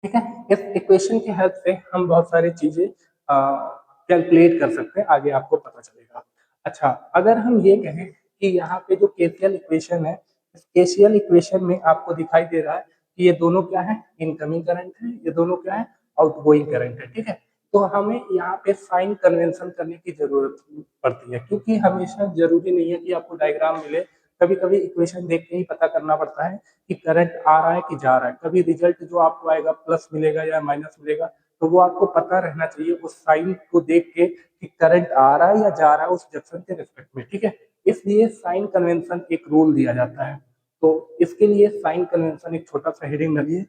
ठीक है, इस इक्वेशन की हेल्प से हम बहुत सारी चीजें कैलकुलेट कर सकते हैं, आगे आपको पता चलेगा। अच्छा, अगर हम ये कहें कि यहाँ पे जो केसीएल इक्वेशन है, इस केसीएल इक्वेशन में आपको दिखाई दे रहा है कि ये दोनों क्या है, इनकमिंग करंट है, ये दोनों क्या है, आउटगोइंग करंट है। ठीक है, तो हमें यहाँ पे साइन कन्वेंशन करने की जरूरत पड़ती है, क्योंकि हमेशा जरूरी नहीं है कि आपको डायग्राम मिले, कभी कभी इक्वेशन देख के ही पता करना पड़ता है कि करंट आ रहा है कि जा रहा है। कभी रिजल्ट जो आपको आएगा प्लस मिलेगा या माइनस मिलेगा, तो वो आपको पता रहना चाहिए उस साइन को देख के कि करंट आ रहा है या जा रहा है उस जंक्शन के रिस्पेक्ट में। ठीक है, इसलिए साइन कन्वेंशन एक रूल दिया जाता है। तो इसके लिए साइन कन्वेंशन एक छोटा सा हेडिंग डालिए,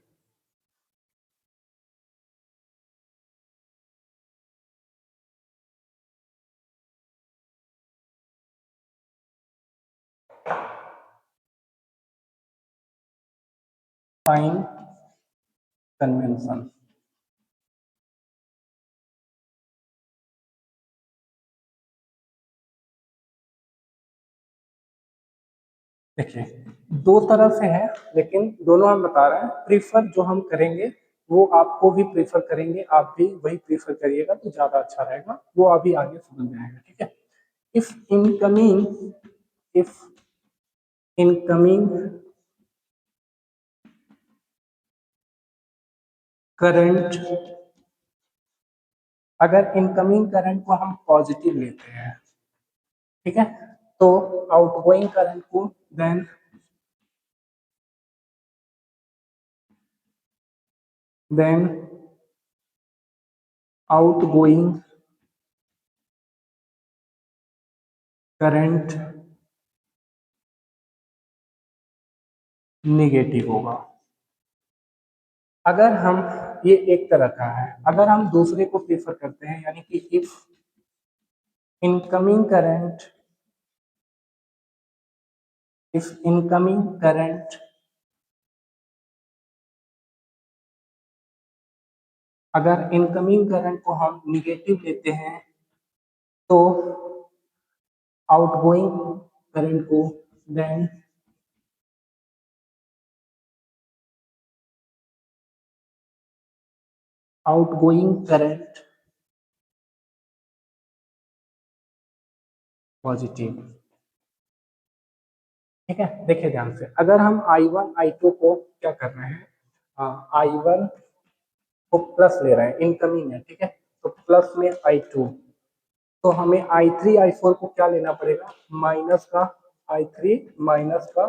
साइन कन्वेंशन। देखिए, दो तरह से है, लेकिन दोनों हम बता रहे हैं। प्रीफर जो हम करेंगे वो आपको भी प्रीफर करेंगे, आप भी वही प्रीफर करिएगा तो ज्यादा अच्छा रहेगा, वो अभी आगे समझ में आएगा। ठीक है, if incoming, if incoming current, अगर इनकमिंग करंट को हम पॉजिटिव लेते हैं, ठीक है, तो आउटगोइंग करंट को देन आउटगोइंग करंट निगेटिव होगा। अगर हम, ये एक तरह का है, अगर हम दूसरे को प्रेफर करते हैं, यानी कि if incoming current, if incoming current, अगर इनकमिंग करंट को हम निगेटिव लेते हैं, तो आउटगोइंग करंट को देन आउटगोइंग करंट पॉजिटिव। ठीक है, देखिए ध्यान से, अगर हम I1 I2 को क्या कर रहे हैं, I1 को प्लस ले रहे हैं, इनकमिंग है। ठीक है, तो प्लस में I2, तो हमें I3 I4 को क्या लेना पड़ेगा, माइनस का I3 माइनस का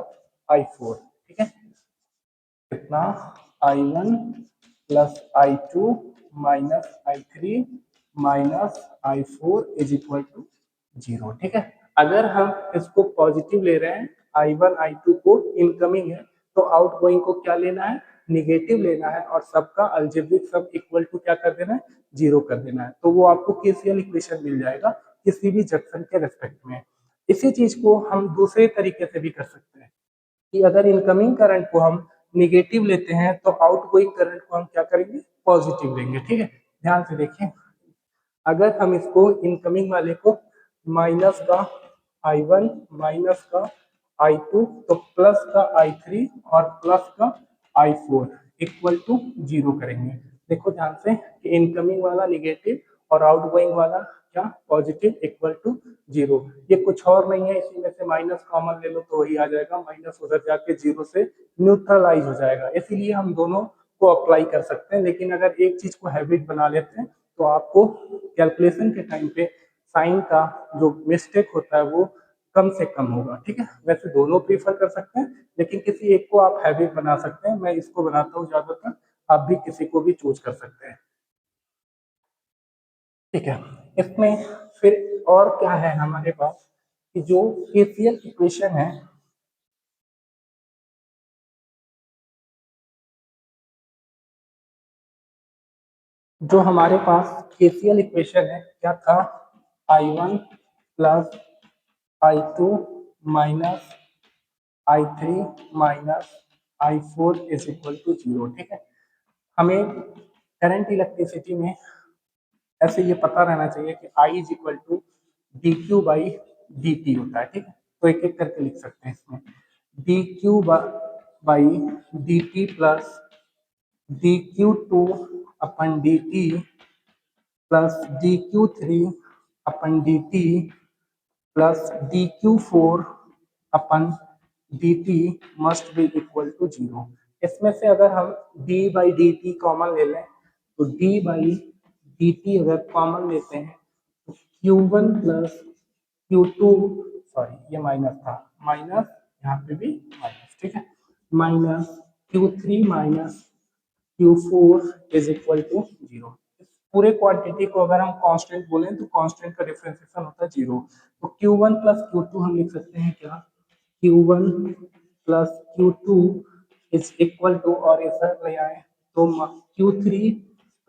I4। ठीक है, कितना, I1 plus I2 minus I3 minus I4 is equal to 0। ठीक है, अगर हम इसको पॉजिटिव ले रहे हैं, I1 I2 को इनकमिंग है, तो आउटगोइंग को क्या लेना है, निगेटिव लेना है, और सबका अलजेब्रिक सब इक्वल टू क्या कर देना है, 0 कर देना है। तो वो आपको केसीएल इक्वेशन मिल जाएगा किसी भी जंक्शन के रेस्पेक्ट में। इसी चीज को हम दूसरे तरीके से भी कर सकते हैं कि अगर इनकमिंग करंट को हम निगेटिव लेते हैं, तो आउटगोइंग करंट को हम क्या करेंगे, पॉजिटिव लेंगे। ठीक है, ध्यान से देखिए, अगर हम इसको इनकमिंग वाले को माइनस का I1 माइनस का I2, तो प्लस का I3 और प्लस का I4 इक्वल टू 0 करेंगे। देखो ध्यान से कि इनकमिंग वाला निगेटिव और आउटगोइंग वाला क्या, पॉजिटिव, इक्वल टू 0। ये कुछ और नहीं है, इसी में से माइनस कॉमन ले लो तो वही आ जाएगा, माइनस उधर जाके 0 से न्यूट्रलाइज हो जाएगा। इसीलिए हम दोनों को अप्लाई कर सकते हैं, लेकिन अगर एक चीज को हैबिट बना लेते हैं तो आपको कैलकुलेशन के टाइम पे साइन का जो मिस्टेक होता है वो कम से कम होगा। ठीक है, वैसे दोनों प्रीफर कर सकते हैं, लेकिन किसी एक को आप हैबिट बना सकते हैं, मैं इसको बनाता हूँ ज्यादातर, आप भी किसी को भी चूज कर सकते हैं। ठीक है, इसमें फिर और क्या है हमारे पास कि जो केसीएल इक्वेशन है, जो हमारे पास केसीएल इक्वेशन है क्या था, I1 plus I2 minus I3 minus I4 is equal to 0। ठीक है, हमें करंट इलेक्ट्रिसिटी में ऐसे ये पता रहना चाहिए कि I is equal to D Q by D T होता है। ठीक है, तो एक एक करके लिख सकते हैं इसमें, d Q by D t plus d q two upon d t plus d q three upon d t plus d q four upon d t must be equal to 0। इसमें से अगर हम d by D t common ले लें तो d by D t अगर common लेते हैं तो Q1 प्लस Q2, सॉरी ये माइनस था, माइनस यहाँ पे भी माइनस। ठीक है, minus Q3 minus Q4 is equal to 0। पूरे क्वांटिटी को अगर हम कांस्टेंट बोलें तो कांस्टेंट का डिफरेंशिएशन होता है 0। तो Q1 प्लस Q2 हम लिख सकते हैं क्या, Q1 plus Q2 is equal to, और ऐसा ले आए तो Q3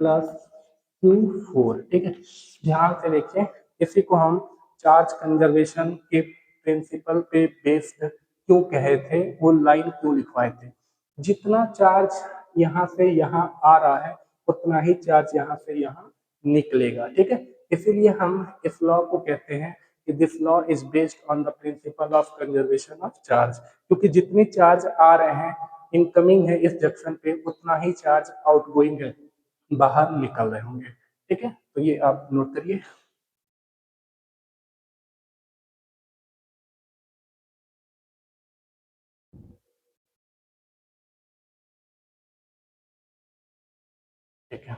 प्लस Q4। ठीक है, ध्यान से देखिए, इसी को हम चार्ज कंजर्वेशन के प्रिंसिपल पे बेस्ड क्यों कहे थे, वो लाइन क्यों लिखवाए थे। जितना चार्ज यहाँ से यहाँ आ रहा है उतना ही चार्ज यहाँ से यहाँ निकलेगा। ठीक है, इसीलिए हम इस लॉ को कहते हैं कि this law is based on the principle of conservation of charge, क्योंकि जितने चार्ज आ रहे हैं इनकमिंग है इस जंक्शन पे उतना ही चार्ज आउटगोइंग है बाहर निकल रहे होंगे। ठीक है, तो ये आप नोट करिए। ठीक है,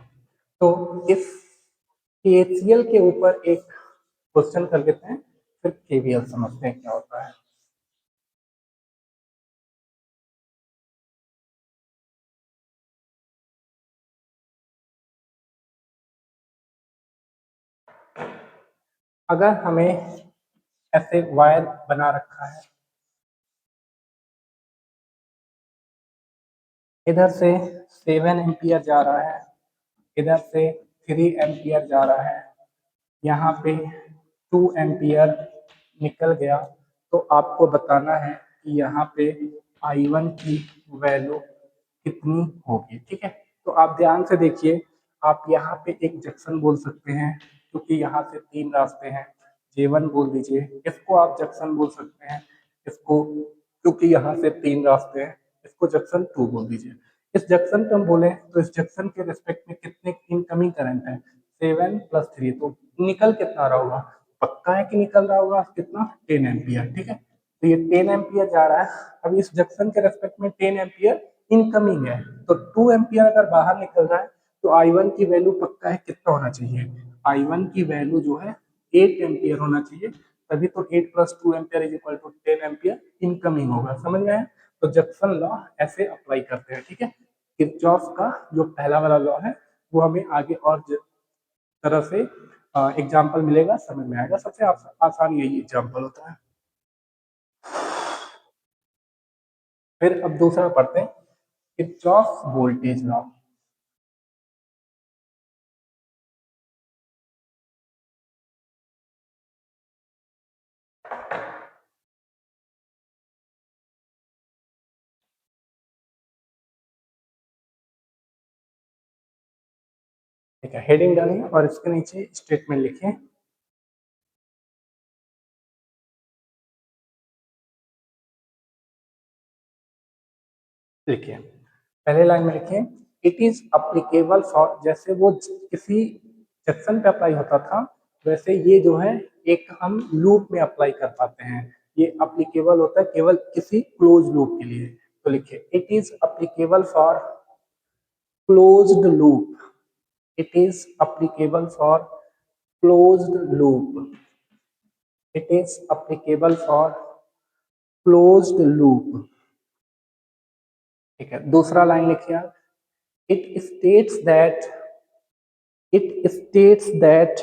तो इस केसीएल के ऊपर एक क्वेश्चन कर लेते हैं, फिर केवीएल समझते हैं क्या होता है। अगर हमें ऐसे वायर बना रखा है, इधर से 7 एम्पियर जा रहा है, इधर से 3 एम्पियर जा रहा है, यहाँ पे 2 एम्पियर निकल गया, तो आपको बताना है कि यहाँ पे I1 की वैल्यू कितनी होगी। ठीक है, तो आप ध्यान से देखिए, आप यहाँ पे एक जंक्शन बोल सकते हैं क्योंकि यहाँ से 3 रास्ते हैं, J1 बोल दीजिए, इसको आप जंक्शन बोल सकते हैं, इसको क्योंकि यहाँ से 3 रास्ते हैं इसको जंक्शन 2 बोल दीजिए। इस जंक्शन को हम बोले तो इस जंक्शन के रिस्पेक्ट में कितने इनकमिंग करंट है, 7 प्लस 3, तो निकल कितना रहा होगा, पक्का है कि निकल रहा होगा कितना, 10 एम्पियर। ठीक है, तो ये 10 एम्पियर जा रहा है। अब इस जंक्शन के रेस्पेक्ट में 10 एम्पियर इनकमिंग है, तो 2 एम्पियर अगर बाहर निकल रहा है तो I1 की वैल्यू पक्का है कितना होना चाहिए, I1 की वैल्यू जो है 8 एम्पियर होना चाहिए, तभी तो 8 plus 2 ampere is equal to 10 ampere incoming होगा। समझ में आया, तो जंक्शन लॉ ऐसे अप्लाई करते हैं। ठीक है, किरचॉफ का जो पहला वाला लॉ है वो हमें आगे और तरह से एग्जाम्पल मिलेगा, समझ में आएगा। सबसे आसान यही एग्जाम्पल होता है। फिर अब दूसरा पढ़ते हैं, किरचॉफ वोल्टेज लॉ। ठीक है, हेडिंग डालिए और इसके नीचे स्टेटमेंट लिखिए। लिखिए, पहले लाइन में लिखिए, इट इज अप्लीकेबल फॉर, जैसे वो किसी सेक्शन पे अप्लाई होता था वैसे ये जो है एक हम लूप में अप्लाई कर पाते हैं, ये अप्लीकेबल होता है केवल किसी क्लोज लूप के लिए। तो लिखिए, it is applicable for closed loop, it is applicable for closed loop, it is applicable for closed loop। ठीक है, दूसरा लाइन लिखिए, it states that it states that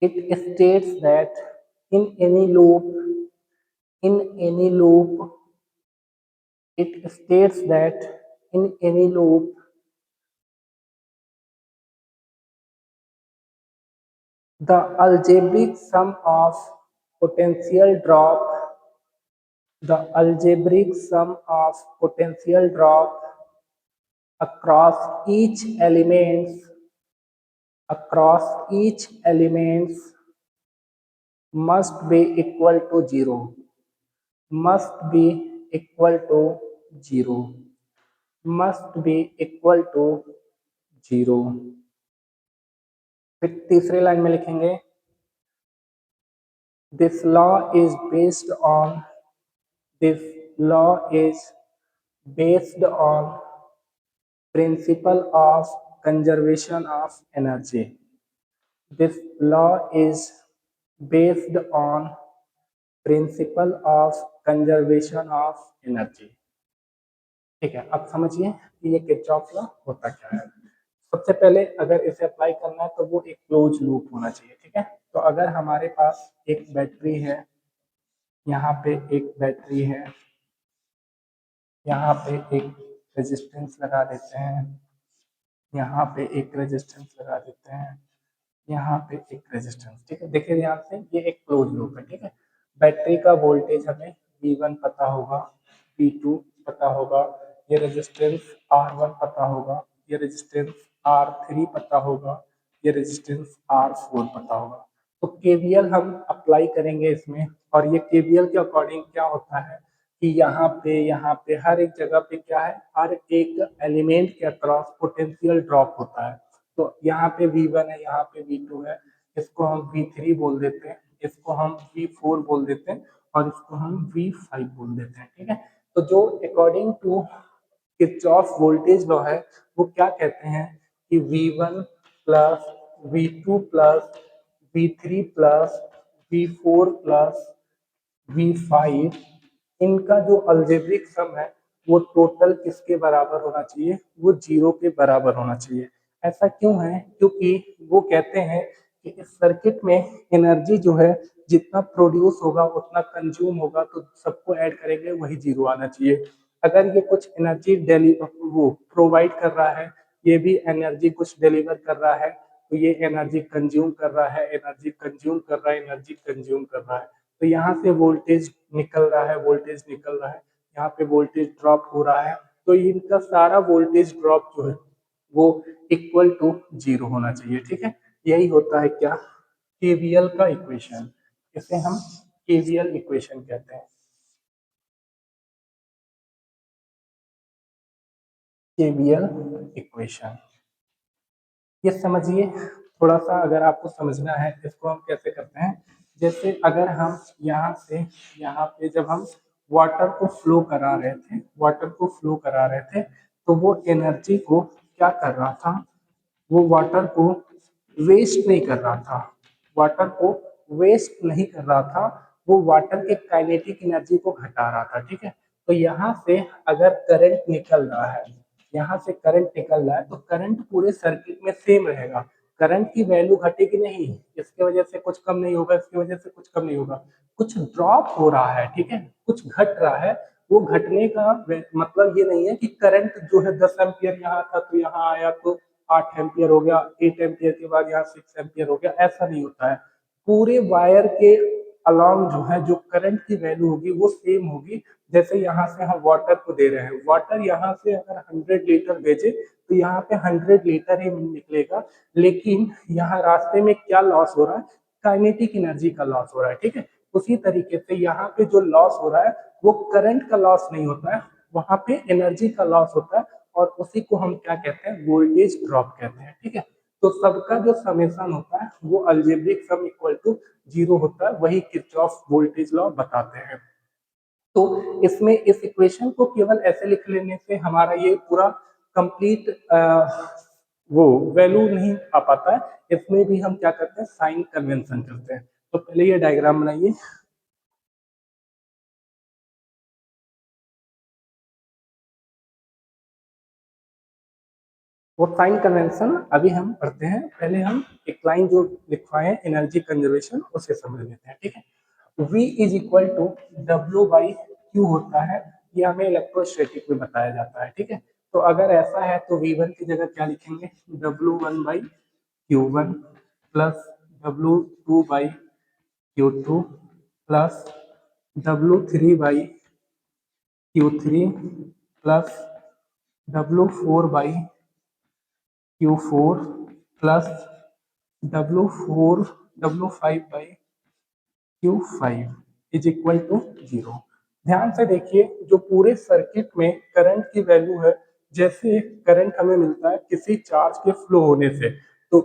it states that in any loop, in any loop, it states that in any loop The algebraic sum of potential drop, the algebraic sum of potential drop across each elements must be equal to zero, must be equal to zero, must be equal to zero. फिर तीसरी line में लिखेंगे this law is based on this law is based on principle of conservation of energy. This law is based on principle of conservation of energy. ठीक है, अब समझिए कि ये किरचॉफ लॉ होता क्या है। सबसे पहले अगर इसे अप्लाई करना है तो वो एक क्लोज लूप होना चाहिए। ठीक है, तो अगर हमारे पास एक बैटरी है, यहाँ पे एक बैटरी है, यहाँ पे एक रेजिस्टेंस लगा देते हैं, यहाँ पे एक रेजिस्टेंस लगा देते हैं, यहाँ पे एक रेजिस्टेंस। ठीक है, देखिए ध्यान से, ये एक क्लोज लूप है। ठीक है, बैटरी का वोल्टेज हमें V1 पता होगा, V2 पता होगा, ये रेजिस्टेंस R1 पता होगा, ये रेजिस्टेंस R3 पता होगा, ये रेजिस्टेंस R4 पता होगा। तो केवीएल हम अप्लाई करेंगे इसमें, और ये केवीएल के अकॉर्डिंग क्या होता है कि यहाँ पे हर एक जगह पे क्या है, हर एक एलिमेंट के अक्रॉस पोटेंशियल ड्रॉप होता है। तो यहाँ पे V1 है, यहाँ पे V2 है, इसको हम V3 बोल देते हैं, इसको हम V4 बोल देते हैं, और इसको हम V5 बोल देते हैं। ठीक है, तो जो according to Kirchhoff voltage law है वो क्या कहते हैं कि V1 plus V2 plus V3 plus V4 plus V5, इनका जो अलजेब्रिक सम है वो टोटल किसके बराबर होना चाहिए, वो जीरो के बराबर होना चाहिए। ऐसा क्यों है, क्योंकि वो कहते हैं कि इस सर्किट में एनर्जी जो है जितना प्रोड्यूस होगा उतना कंज्यूम होगा, तो सबको ऐड करेंगे वही जीरो आना चाहिए। अगर ये कुछ एनर्जी वो प्रोवाइड कर रहा है, ये भी एनर्जी कुछ डिलीवर कर रहा है, तो ये एनर्जी कंज्यूम कर रहा है, एनर्जी कंज्यूम कर रहा है, एनर्जी कंज्यूम कर रहा है। तो यहाँ से वोल्टेज निकल रहा है, वोल्टेज निकल रहा है, यहाँ पे वोल्टेज ड्रॉप हो रहा है। तो इनका सारा वोल्टेज ड्रॉप जो है वो इक्वल टू जीरो होना चाहिए। ठीक है, यही होता है क्या, केवीएल का इक्वेशन। इसे हम केवीएल इक्वेशन कहते हैं, केवीएल इक्वेशन। ये समझिए थोड़ा सा, अगर आपको समझना है इसको हम कैसे करते हैं। जैसे अगर हम यहाँ से यहाँ पे जब हम वाटर को फ्लो करा रहे थे, वाटर को फ्लो करा रहे थे, तो वो एनर्जी को क्या कर रहा था, वो वाटर को वेस्ट नहीं कर रहा था, वाटर को वेस्ट नहीं कर रहा था, वो वाटर के काइनेटिक एनर्जी को घटा रहा था। ठीक है, तो यहाँ से अगर करंट निकल रहा है, यहाँ से करंट निकल रहा है, तो करंट पूरे सर्किट में सेम रहेगा, करंट की वैल्यू घटेगी नहीं, इसके वजह से कुछ कम नहीं होगा, इसकी वजह से कुछ कम नहीं होगा, कुछ ड्रॉप हो रहा है। ठीक है, कुछ घट रहा है। वो घटने का मतलब ये नहीं है कि करंट जो है 10 एम्पियर यहाँ था तो यहाँ आया तो 8 एम्पियर हो गया, 8 एम्पियर के बाद यहाँ 6 एम्पियर हो गया, ऐसा नहीं होता है। पूरे वायर के अलॉन्ग जो है जो करंट की वैल्यू होगी वो सेम होगी। जैसे यहाँ से हम वाटर को दे रहे हैं, वाटर यहाँ से अगर 100 लीटर भेजे तो यहाँ पे 100 लीटर ही निकलेगा, लेकिन यहाँ रास्ते में क्या लॉस हो रहा है, काइनेटिक एनर्जी का लॉस हो रहा है। ठीक है, उसी तरीके से यहाँ पे जो लॉस हो रहा है वो करंट का लॉस नहीं होता है, वहां पे एनर्जी का लॉस होता है, और उसी को हम क्या कहते हैं, वोल्टेज ड्रॉप कहते हैं। ठीक है, तो सबका जो समेशन होता है वो algebraic sum equal to zero होता है, वही किरचॉफ वोल्टेज लॉ बताते हैं। तो इसमें इस इक्वेशन को केवल ऐसे लिख लेने से हमारा ये पूरा कंप्लीट वो वैल्यू नहीं आ पाता है, इसमें भी हम क्या करते हैं, साइन कन्वेंशन करते हैं। तो पहले ये डायग्राम बनाइए। वो साइन कन्वेंशन अभी हम पढ़ते हैं, पहले हम एक लाइन जो लिखवाए एनर्जी कंजर्वेशन उसे समझ लेते हैं। ठीक है, V इज इक्वल टू डब्ल्यू बाई क्यू होता है, ये हमें इलेक्ट्रोस्टैटिक में बताया जाता है। ठीक है, तो अगर ऐसा है तो V1 की जगह क्या लिखेंगे, W1 by Q1 plus W2 by Q2 plus W3 by Q3 plus W4 by Q4 plus W5 by Q5 is equal to 0। ध्यान से देखिए, जो पूरे सर्किट में करंट की वैल्यू है, जैसे करंट हमें मिलता है किसी चार्ज के फ्लो होने से, तो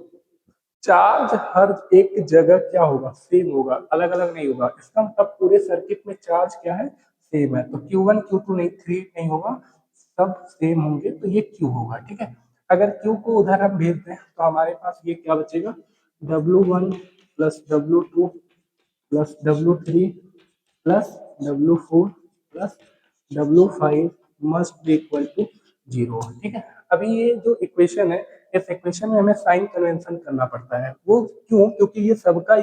चार्ज हर एक जगह क्या होगा, सेम होगा, अलग अलग नहीं होगा। इसका मतलब पूरे सर्किट में चार्ज क्या है, सेम है। तो Q1 Q2 नहीं, 3 नहीं होगा, सब सेम होंगे, तो ये Q होगा। ठीक है, अगर Q को उधर हम भेज दें तो हमारे पास ये क्या बचेगा, W1 plus W2 plus W3 plus W4 plus W5 must be equal to 0। ठीक है, अभी ये जो इक्वेशन है, इस इक्वेशन में हमें साइन कन्वेंशन करना पड़ता है। वो क्यों, क्योंकि ये सबका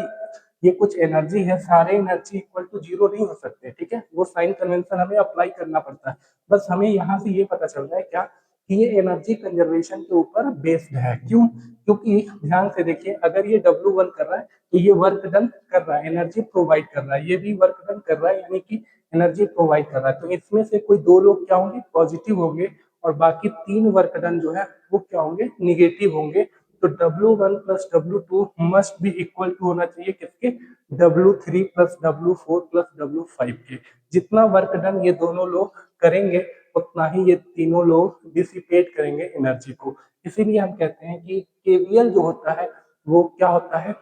ये कुछ एनर्जी है, सारे एनर्जी इक्वल टू 0 नहीं हो सकते। ठीक है, वो साइन कन्वेंशन हमें अप्लाई करना पड़ता है। बस हमें यहाँ से ये पता चल रहा है क्या, कि ये एनर्जी कंजर्वेशन के ऊपर बेस्ड है। क्यों, क्योंकि ध्यान से देखिए, अगर ये W1 कर रहा है तो ये वर्क डन कर रहा है, एनर्जी प्रोवाइड कर रहा है, ये भी वर्क डन कर रहा है, यानी कि एनर्जी प्रोवाइड कर रहा है। तो इसमें से कोई दो लोग क्या होंगे, पॉजिटिव होंगे, और बाकी तीन वर्क डन जो है वो क्या होंगे, निगेटिव होंगे। तो W1 plus W2 must be equal to होना चाहिए किसके, W3 plus W4 plus W5 के। जितना वर्क डन ये दोनों लोग करेंगे, उतना ही ये तीनों लोग डिसिपेट करेंगे एनर्जी को। इसीलिए हम कहते हैं कि केवीएल जो होता है वो क्या होता है,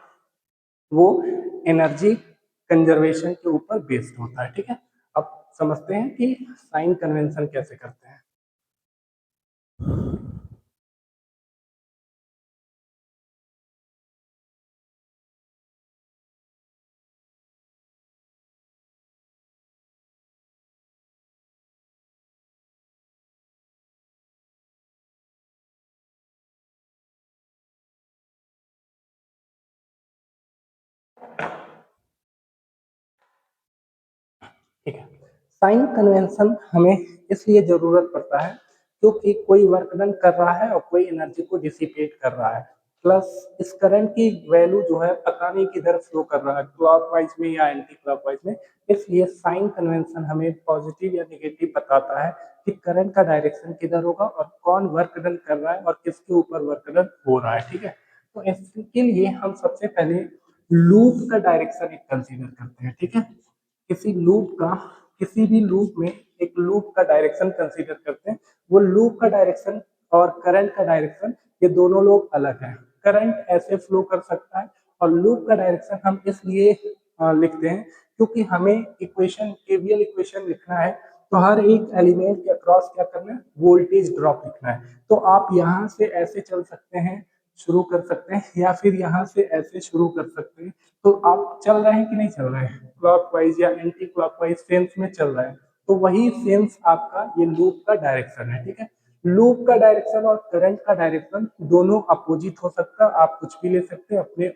वो एनर्जी कंजर्वेशन के ऊपर बेस्ड होता है। ठीक है, अब समझते हैं कि साइन कन्वेंशन कैसे करते हैं। ठीक है, साइन कन्वेंशन हमें इसलिए जरूरत पड़ता है क्योंकि कोई वर्क डन कर रहा है और कोई एनर्जी को डिसिपेट कर रहा है, प्लस इस करंट की वैल्यू जो है पता नहीं किधर फ्लो कर रहा है, क्लॉकवाइज में या एंटी क्लॉकवाइज में। इसलिए साइन कन्वेंशन हमें पॉजिटिव या निगेटिव बताता है कि करंट का डायरेक्शन किधर होगा और कौन वर्क डन कर रहा है और किसके ऊपर वर्क डन हो रहा है। ठीक है, तो इसके लिए हम सबसे पहले लूप का डायरेक्शन एक कंसीडर करते हैं। ठीक है, किसी लूप का, किसी भी लूप में एक लूप का डायरेक्शन कंसीडर करते हैं। वो लूप का डायरेक्शन और करंट का डायरेक्शन, ये दोनों लोग अलग हैं। करंट ऐसे फ्लो कर सकता है, और लूप का डायरेक्शन हम इसलिए लिखते हैं क्योंकि हमें इक्वेशन, केवीएल इक्वेशन लिखना है, तो हर एक एलिमेंट के अक्रॉस क्या करना है, वोल्टेज ड्रॉप लिखना है। तो आप यहाँ से ऐसे चल सकते हैं, शुरू कर सकते हैं, या फिर यहाँ से ऐसे शुरू कर सकते हैं। तो आप चल रहे हैं कि नहीं चल रहे हैं, क्लॉकवाइज या एंटी क्लॉकवाइज सेंस में चल रहे हैं, तो वही सेंस आपका ये लूप का डायरेक्शन है। ठीक है, लूप का डायरेक्शन और करंट का डायरेक्शन दोनों अपोजिट हो सकता है, आप कुछ भी ले सकते हैं अपने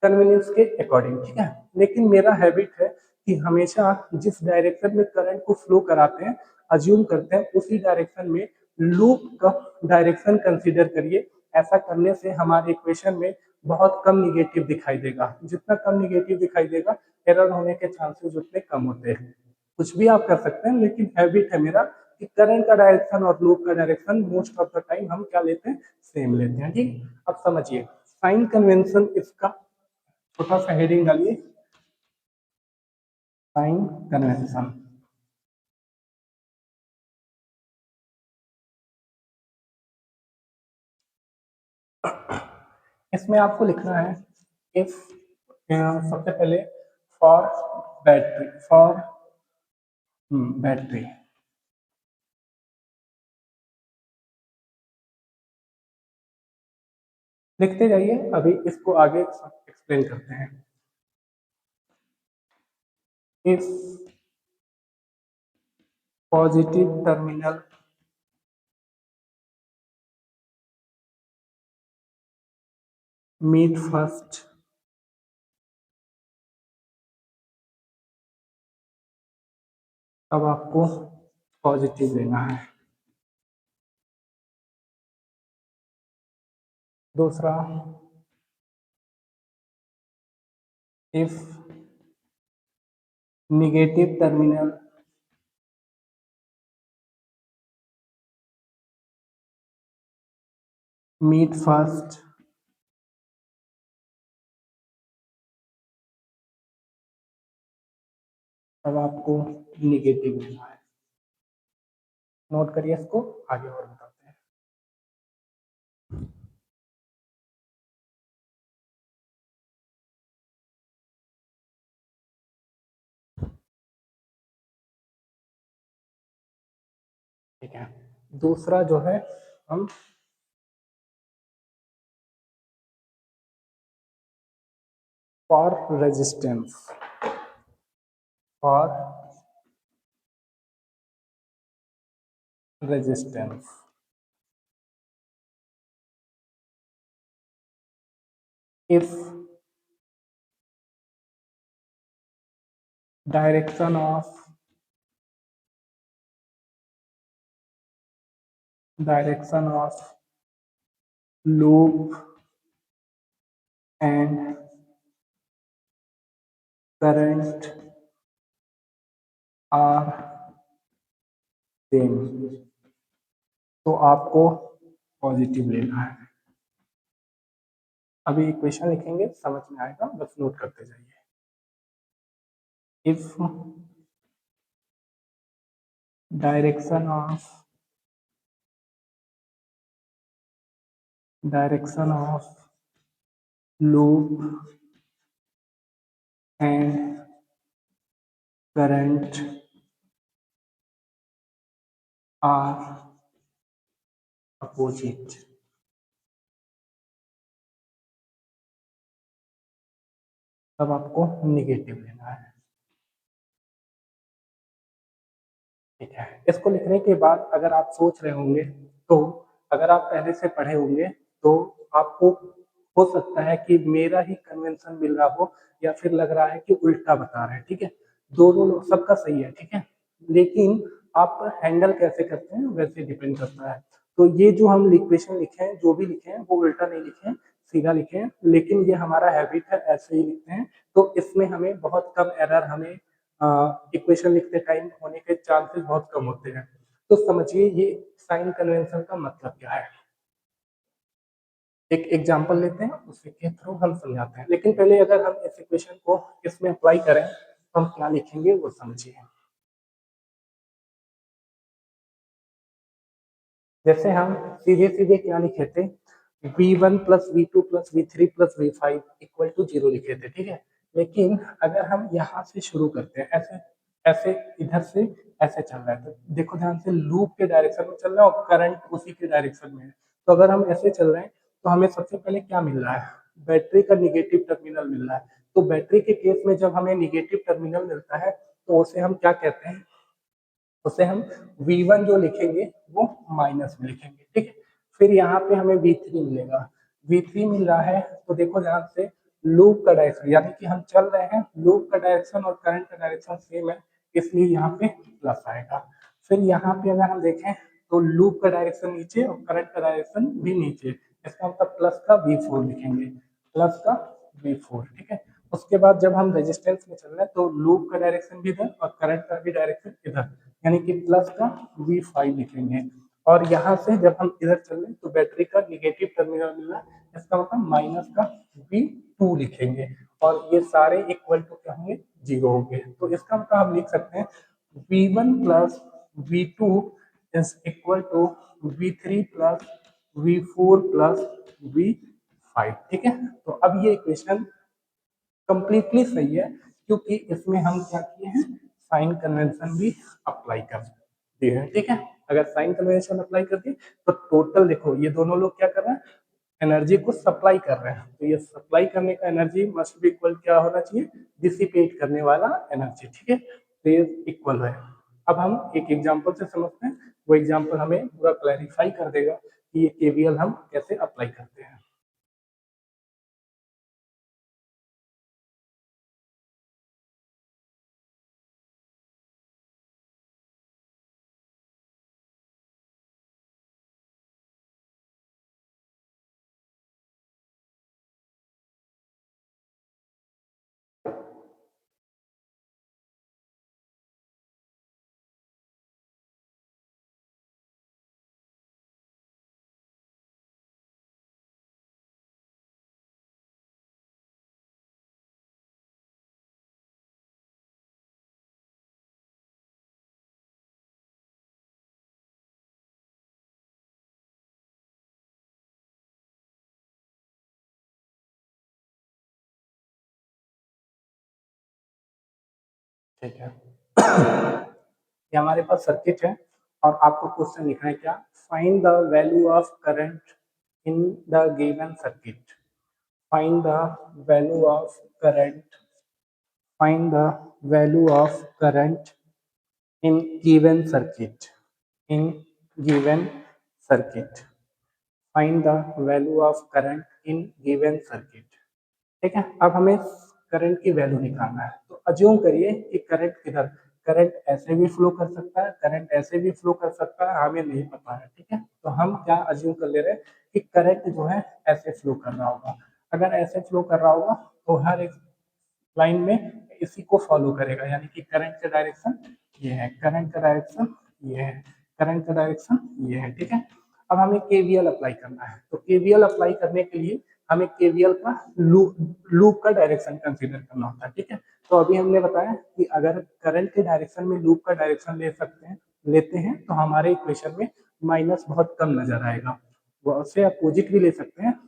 कन्वीनियंस के अकॉर्डिंग। ठीक है, लेकिन मेरा हैबिट है कि हमेशा जिस डायरेक्शन में करंट को फ्लो कराते हैं, अज्यूम करते हैं उसी डायरेक्शन में लूप का डायरेक्शन कंसीडर करिए। ऐसा करने से हमारे इक्वेशन में बहुत कम निगेटिव दिखाई देगा। जितना कम निगेटिव दिखाई देगा, एरर होने के चांसेस उतने कम होते हैं। कुछ भी आप कर सकते हैं, लेकिन हैबिट है मेरा कि करंट का डायरेक्शन और लूप का direction most of the time हम क्या लेते हैं, सेम लेते हैं। ठीक, अब समझिए साइन कन्वेंशन, इसका छोटा सा हेडिंग डालिए, साइन कन्वेंशन। इसमें आपको लिखना है इफ, सबसे पहले फॉर बैटरी, फॉर बैटरी, लिखते जाइए, अभी इसको आगे एक्सप्लेन करते हैं। If positive terminal meet first, अब आपको पॉजिटिव लेना है। दूसरा, if negative terminal meet first, तब आपको निगेटिव लेना है। नोट करिए इसको, आगे और बताते हैं। ठीक है, दूसरा जो है हम for resistance, for resistance if direction of loop and current are same, तो आपको पॉजिटिव लेना है। अभी इक्वेशन लिखेंगे, समझ में आएगा, बस नोट करते जाइए। If direction of loop and current are opposite, तब आपको निगेटिव लेना है। ठीक है, इसको लिखने के बाद अगर आप सोच रहे होंगे, तो अगर आप पहले से पढ़े होंगे तो आपको हो सकता है कि मेरा ही कन्वेंशन मिल रहा हो, या फिर लग रहा है कि उल्टा बता रहे हैं। ठीक है, दोनों लोग सबका सही है, ठीक है, लेकिन आप हैंडल कैसे करते हैं वैसे डिपेंड करता है। तो ये जो हम इक्वेशन लिखे हैं, जो भी लिखे हैं, वो उल्टा नहीं लिखे हैं, सीधा लिखे हैं, लेकिन ये हमारा हैबिट है, ऐसे ही लिखते हैं। तो इसमें हमें बहुत कम एरर, हमें इक्वेशन लिखते टाइम होने के चांसेस बहुत कम होते हैं। तो समझिए ये साइन कन्वेंशन का मतलब क्या है। एक एग्जांपल लेते हैं, उसी के थ्रू हम समझाते हैं, लेकिन पहले अगर हम इस इक्वेशन को इसमें अप्लाई करें तो हम क्या लिखेंगे वो समझिए। जैसे हम सीधे सीधे क्या लिखे थे, v1 plus v2 plus v3 plus v5 equal to 0 लिखे थे, ठीक है। लेकिन अगर हम यहाँ से शुरू करते हैं, ऐसे ऐसे इधर से ऐसे चल रहा है, तो देखो ध्यान से, लूप के डायरेक्शन में चल रहा है और करंट उसी के डायरेक्शन में है। तो अगर हम ऐसे चल रहे हैं तो हमें सबसे पहले क्या मिल रहा है, बैटरी का निगेटिव टर्मिनल मिल रहा है। तो बैटरी के केस में जब हमें निगेटिव टर्मिनल मिलता है तो उसे हम क्या कहते हैं, उसे हम V1 जो लिखेंगे वो माइनस में लिखेंगे, ठीक है। फिर यहाँ पे हमें V3 मिलेगा, V3 मिल रहा है, तो देखो ध्यान से, लूप का डायरेक्शन, यानी कि हम चल रहे हैं, लूप का डायरेक्शन और करंट का डायरेक्शन सेम है, इसलिए यहाँ पे प्लस आएगा। फिर यहाँ पे अगर हम देखें तो लूप का डायरेक्शन नीचे और करंट का डायरेक्शन भी नीचे, इसका मतलब प्लस का V4 लिखेंगे, प्लस का V4, ठीक है। उसके बाद जब हम रेजिस्टेंस में चल रहे हैं तो लूप का डायरेक्शन भी इधर और करंट का भी डायरेक्शन इधर, यानी कि प्लस का V5 लिखेंगे। और यहाँ से जब हम इधर चल रहे हैं तो बैटरी का निगेटिव टर्मिनल मिल रहा है, इसका मतलब माइनस का V2 लिखेंगे, और ये सारे इक्वल टू क्या होंगे, 0 होंगे। तो इसका मतलब हम लिख सकते हैं V1 plus V2 is equal to V3 plus V4 plus V5, ठीक है। तो अब ये इक्वेशन कंप्लीटली सही है, क्योंकि इसमें हम क्या किए हैं, साइन कन्वेंशन भी अप्लाई कर दिए हैं, ठीक है। अगर साइन कन्वेंशन अप्लाई कर दिए तो टोटल देखो, ये दोनों लोग क्या कर रहे हैं, एनर्जी को सप्लाई कर रहे हैं, तो ये सप्लाई करने का एनर्जी मस्ट बी इक्वल क्या होना चाहिए, डिसिपेट करने वाला एनर्जी, ठीक है। तो ये इक्वल है। अब हम एक एग्जांपल से समझते हैं, वो एग्जांपल हमें पूरा क्लैरिफाई कर देगा कि ये केवीएल हम कैसे अप्लाई करते हैं। ठीक है। ये हमारे पास सर्किट है और आपको क्वेश्चन लिखना है क्या, find the value of current in the given circuit. Find the value of current, find the value of current in given circuit, in given circuit, find the value of current in given circuit। ठीक है, अब हमें current की value निकालना है। तो assume करिए कि करंट किधर, करंट ऐसे भी फ्लो कर सकता है, करंट ऐसे भी फ्लो कर सकता है, हमें नहीं पता है। ठीक है, तो हम क्या अज्यूम कर ले रहे हैं कि करंट जो है ऐसे फ्लो कर रहा होगा। अगर ऐसे फ्लो कर रहा होगा तो हर एक लाइन में इसी को फॉलो करेगा, यानी कि करंट का डायरेक्शन ये है, करंट का डायरेक्शन ये है, करंट का डायरेक्शन ये है। ठीक है, अब हमें केवीएल अप्लाई करना है। तो केवीएल अप्लाई करने के लिए हमें केवीएल का लूप का डायरेक्शन कंसीडर करना होता है। ठीक है, तो अभी हमने बताया कि अगर करंट के डायरेक्शन में लूप का डायरेक्शन ले सकते हैं, लेते हैं, तो हमारे इक्वेशन में माइनस बहुत कम नजर आएगा। वो उससे अपोजिट भी ले सकते हैं,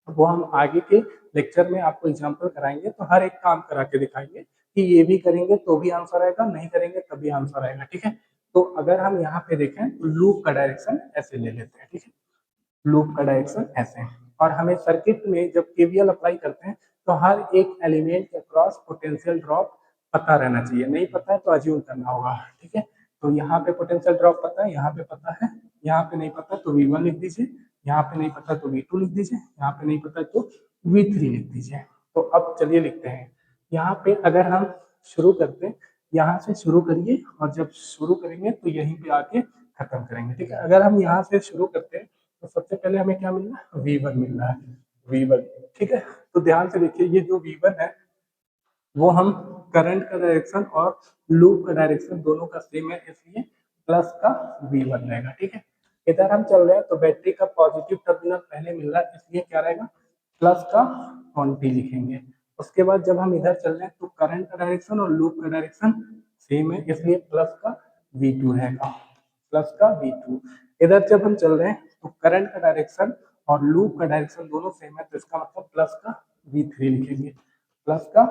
वो हम आगे के लेक्चर में आपको एग्जांपल कराएंगे, तो हर एक काम करा के दिखाएंगे कि ये भी करेंगे तो भी आंसर आएगा, नहीं करेंगे तभी आंसर आएगा। ठीक है, तो अगर हम यहाँ पे देखें तो लूप का डायरेक्शन ऐसे ले लेते हैं। ठीक है, लूप का डायरेक्शन ऐसे, और हमें सर्किट में जब केवीएल अप्लाई करते हैं तो हर एक एलिमेंट के अक्रॉस पोटेंशियल ड्रॉप पता रहना चाहिए। नहीं पता है तो अज्यूम करना होगा। ठीक है, तो यहाँ पे पोटेंशियल ड्रॉप पता है, यहाँ पे पता है, यहाँ पे नहीं पता तो V1 लिख दीजिए, यहाँ पे नहीं पता तो V2 लिख दीजिए, यहाँ पे नहीं पता तो V3 लिख दीजिए। तो अब चलिए लिखते हैं। यहाँ पे अगर हम शुरू करते हैं, यहाँ से शुरू करिए, और जब शुरू करेंगे तो यहीं पे आके खत्म करेंगे। ठीक है, अगर हम यहाँ से शुरू करते हैं तो सबसे पहले हमें क्या मिलना है, V1 मिल रहा है, V1। ठीक है, तो ध्यान से देखिए, ये जो V1 है वो हम करंट का डायरेक्शन और लूप का डायरेक्शन दोनों का सेम है, इसलिए प्लस का V1 रहेगा। ठीक है, इधर हम चल रहे हैं तो बैटरी का पॉजिटिव टर्मिनल पहले मिल रहा है, इसलिए क्या रहेगा, प्लस का 20 लिखेंगे। उसके बाद जब हम इधर चल रहे हैं तो करंट का डायरेक्शन और लूप का डायरेक्शन सेम है, इसलिए प्लस का V2 रहेगा, प्लस का V2। इधर जब हम चल रहे हैं तो करंट का डायरेक्शन और लूप का डायरेक्शन दोनों सेम है, तो इसका मतलब प्लस का V3 लिखेंगे, प्लस का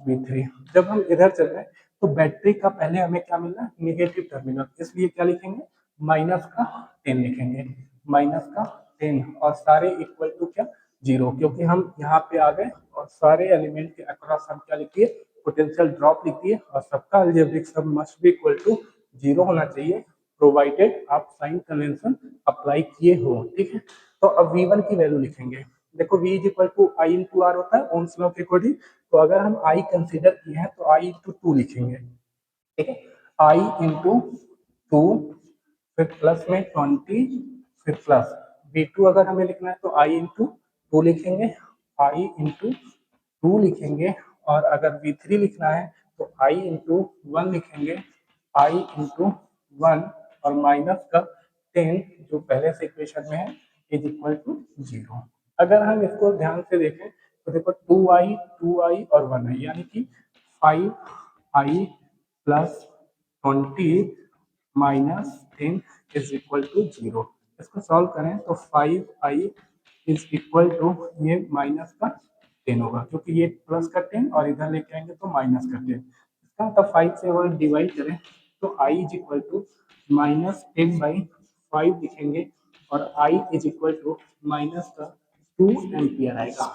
V3। जब हम इधर चल रहे हैं तो बैटरी का पहले हमें क्या मिलना है, निगेटिव टर्मिनल, इसलिए क्या लिखेंगे, माइनस का 10 लिखेंगे, माइनस का 10, और सारे इक्वल टू क्या, 0, क्योंकि हम यहाँ पे आ गए और सारे एलिमेंट के अक्रॉस हम क्या लिख दिए, पोटेंशियल ड्रॉप लिख दिए, और सबका algebraic sum must be equal to 0 होना चाहिए, प्रोवाइडेड आप साइन कन्वेंशन अप्लाई किए हो। ठीक है, तो अब V1 की वैल्यू लिखेंगे। देखो V is equal to I into R होता है ओम्स लॉ के अकॉर्डिंग, तो अगर हम I कंसीडर किए हैं तो I इंटू 2 लिखेंगे। ठीक है, I इंटू 2, फिर प्लस में 20, फिर प्लस V2 अगर हमें लिखना है तो I इंटू 2 लिखेंगे, I इंटू 2 लिखेंगे, और अगर V3 लिखना है तो I इंटू 1 लिखेंगे, I इंटू 1, और माइनस का 10 जो पहले से इक्वेशन में है इज इक्वल टू 0। अगर हम इसको ध्यान से देखें तो देखो 2i और 1i, यानी कि 5i plus 20 minus 10 is equal to 0। इसको सॉल्व करें तो 5i इज इक्वल टू, ये माइनस का 10 होगा क्योंकि ये प्लस का 10 और इधर लेके आएंगे तो माइनस का 10। इसका मतलब 5 से अगर डिवाइड करें तो i is equal to minus 10/5 लिखेंगे, और i is equal to minus का 2 एम्पियर आएगा।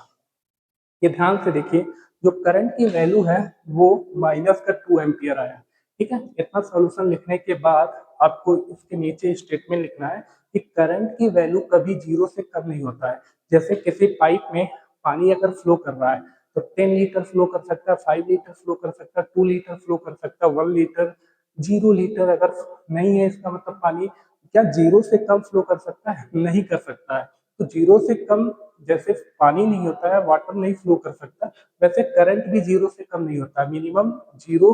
ये ध्यान से देखिए, जो करंट की वैल्यू है वो माइनस का 2 एम्पियर आया। ठीक है, इतना सॉल्यूशन लिखने के बाद आपको इसके नीचे स्टेटमेंट लिखना है कि करंट की वैल्यू कभी 0 से कम नहीं होता है। जैसे किसी पाइप में पानी अगर फ्लो कर रहा है तो 10 लीटर फ्लो कर सकता है, 5 लीटर फ्लो कर सकता है, 2 लीटर फ्लो कर सकता है, 1 लीटर, 0 लीटर अगर नहीं है, इसका मतलब पानी क्या 0 से कम फ्लो कर सकता है, नहीं कर सकता है। तो 0 से कम जैसे पानी नहीं होता है, वाटर नहीं फ्लो कर सकता, वैसे करंट भी 0 से कम नहीं होता, मिनिमम 0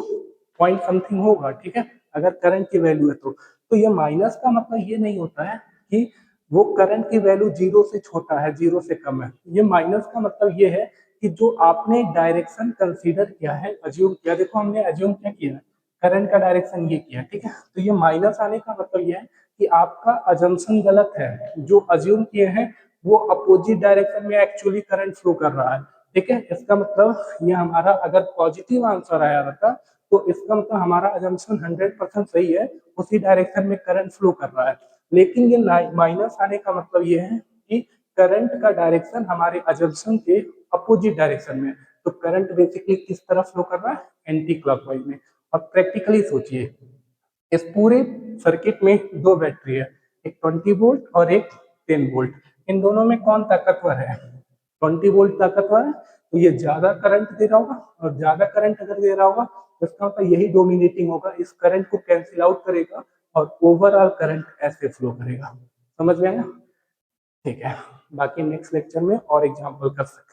पॉइंट समथिंग होगा। ठीक है, अगर करंट की वैल्यू है तो ये माइनस का मतलब ये नहीं होता है कि वो करंट की वैल्यू 0 से छोटा है, 0 से कम है। ये माइनस का मतलब ये है कि जो आपने डायरेक्शन कंसीडर किया है, अज्यूम किया, देखो हमने अज्यूम क्या किया है, करंट का डायरेक्शन ये किया। ठीक है, तो ये माइनस आने का मतलब ये है कि आपका अजम्पशन गलत है, जो अज्यूम किए हैं वो अपोजिट डायरेक्शन में एक्चुअली करंट फ्लो कर रहा है। ठीक है, इसका मतलब ये हमारा अगर पॉजिटिव आंसर आया रहता तो इसका मतलब हमारा अजम्पशन 100% सही है, उसी डायरेक्शन में करंट फ्लो कर रहा है। लेकिन ये माइनस आने का मतलब ये है कि करंट का डायरेक्शन हमारे अजम्पशन के अपोजिट डायरेक्शन में, तो करंट बेसिकली किस तरफ फ्लो कर रहा है, एंटी क्लॉकवाइज में। और प्रैक्टिकली सोचिए, इस पूरे सर्किट में दो बैटरी है, एक 20 वोल्ट और एक 10 वोल्ट। इन दोनों में कौन ताकतवर है, 20 वोल्ट ताकतवर है, तो ये ज्यादा करंट दे रहा होगा, और ज्यादा करंट अगर दे रहा होगा तो इसका मतलब यही डोमिनेटिंग होगा, इस करंट को कैंसिल आउट करेगा और ओवरऑल करंट ऐसे फ्लो करेगा। समझ में आया? ठीक है, बाकी नेक्स्ट लेक्चर में और एग्जांपल कर सकते हैं।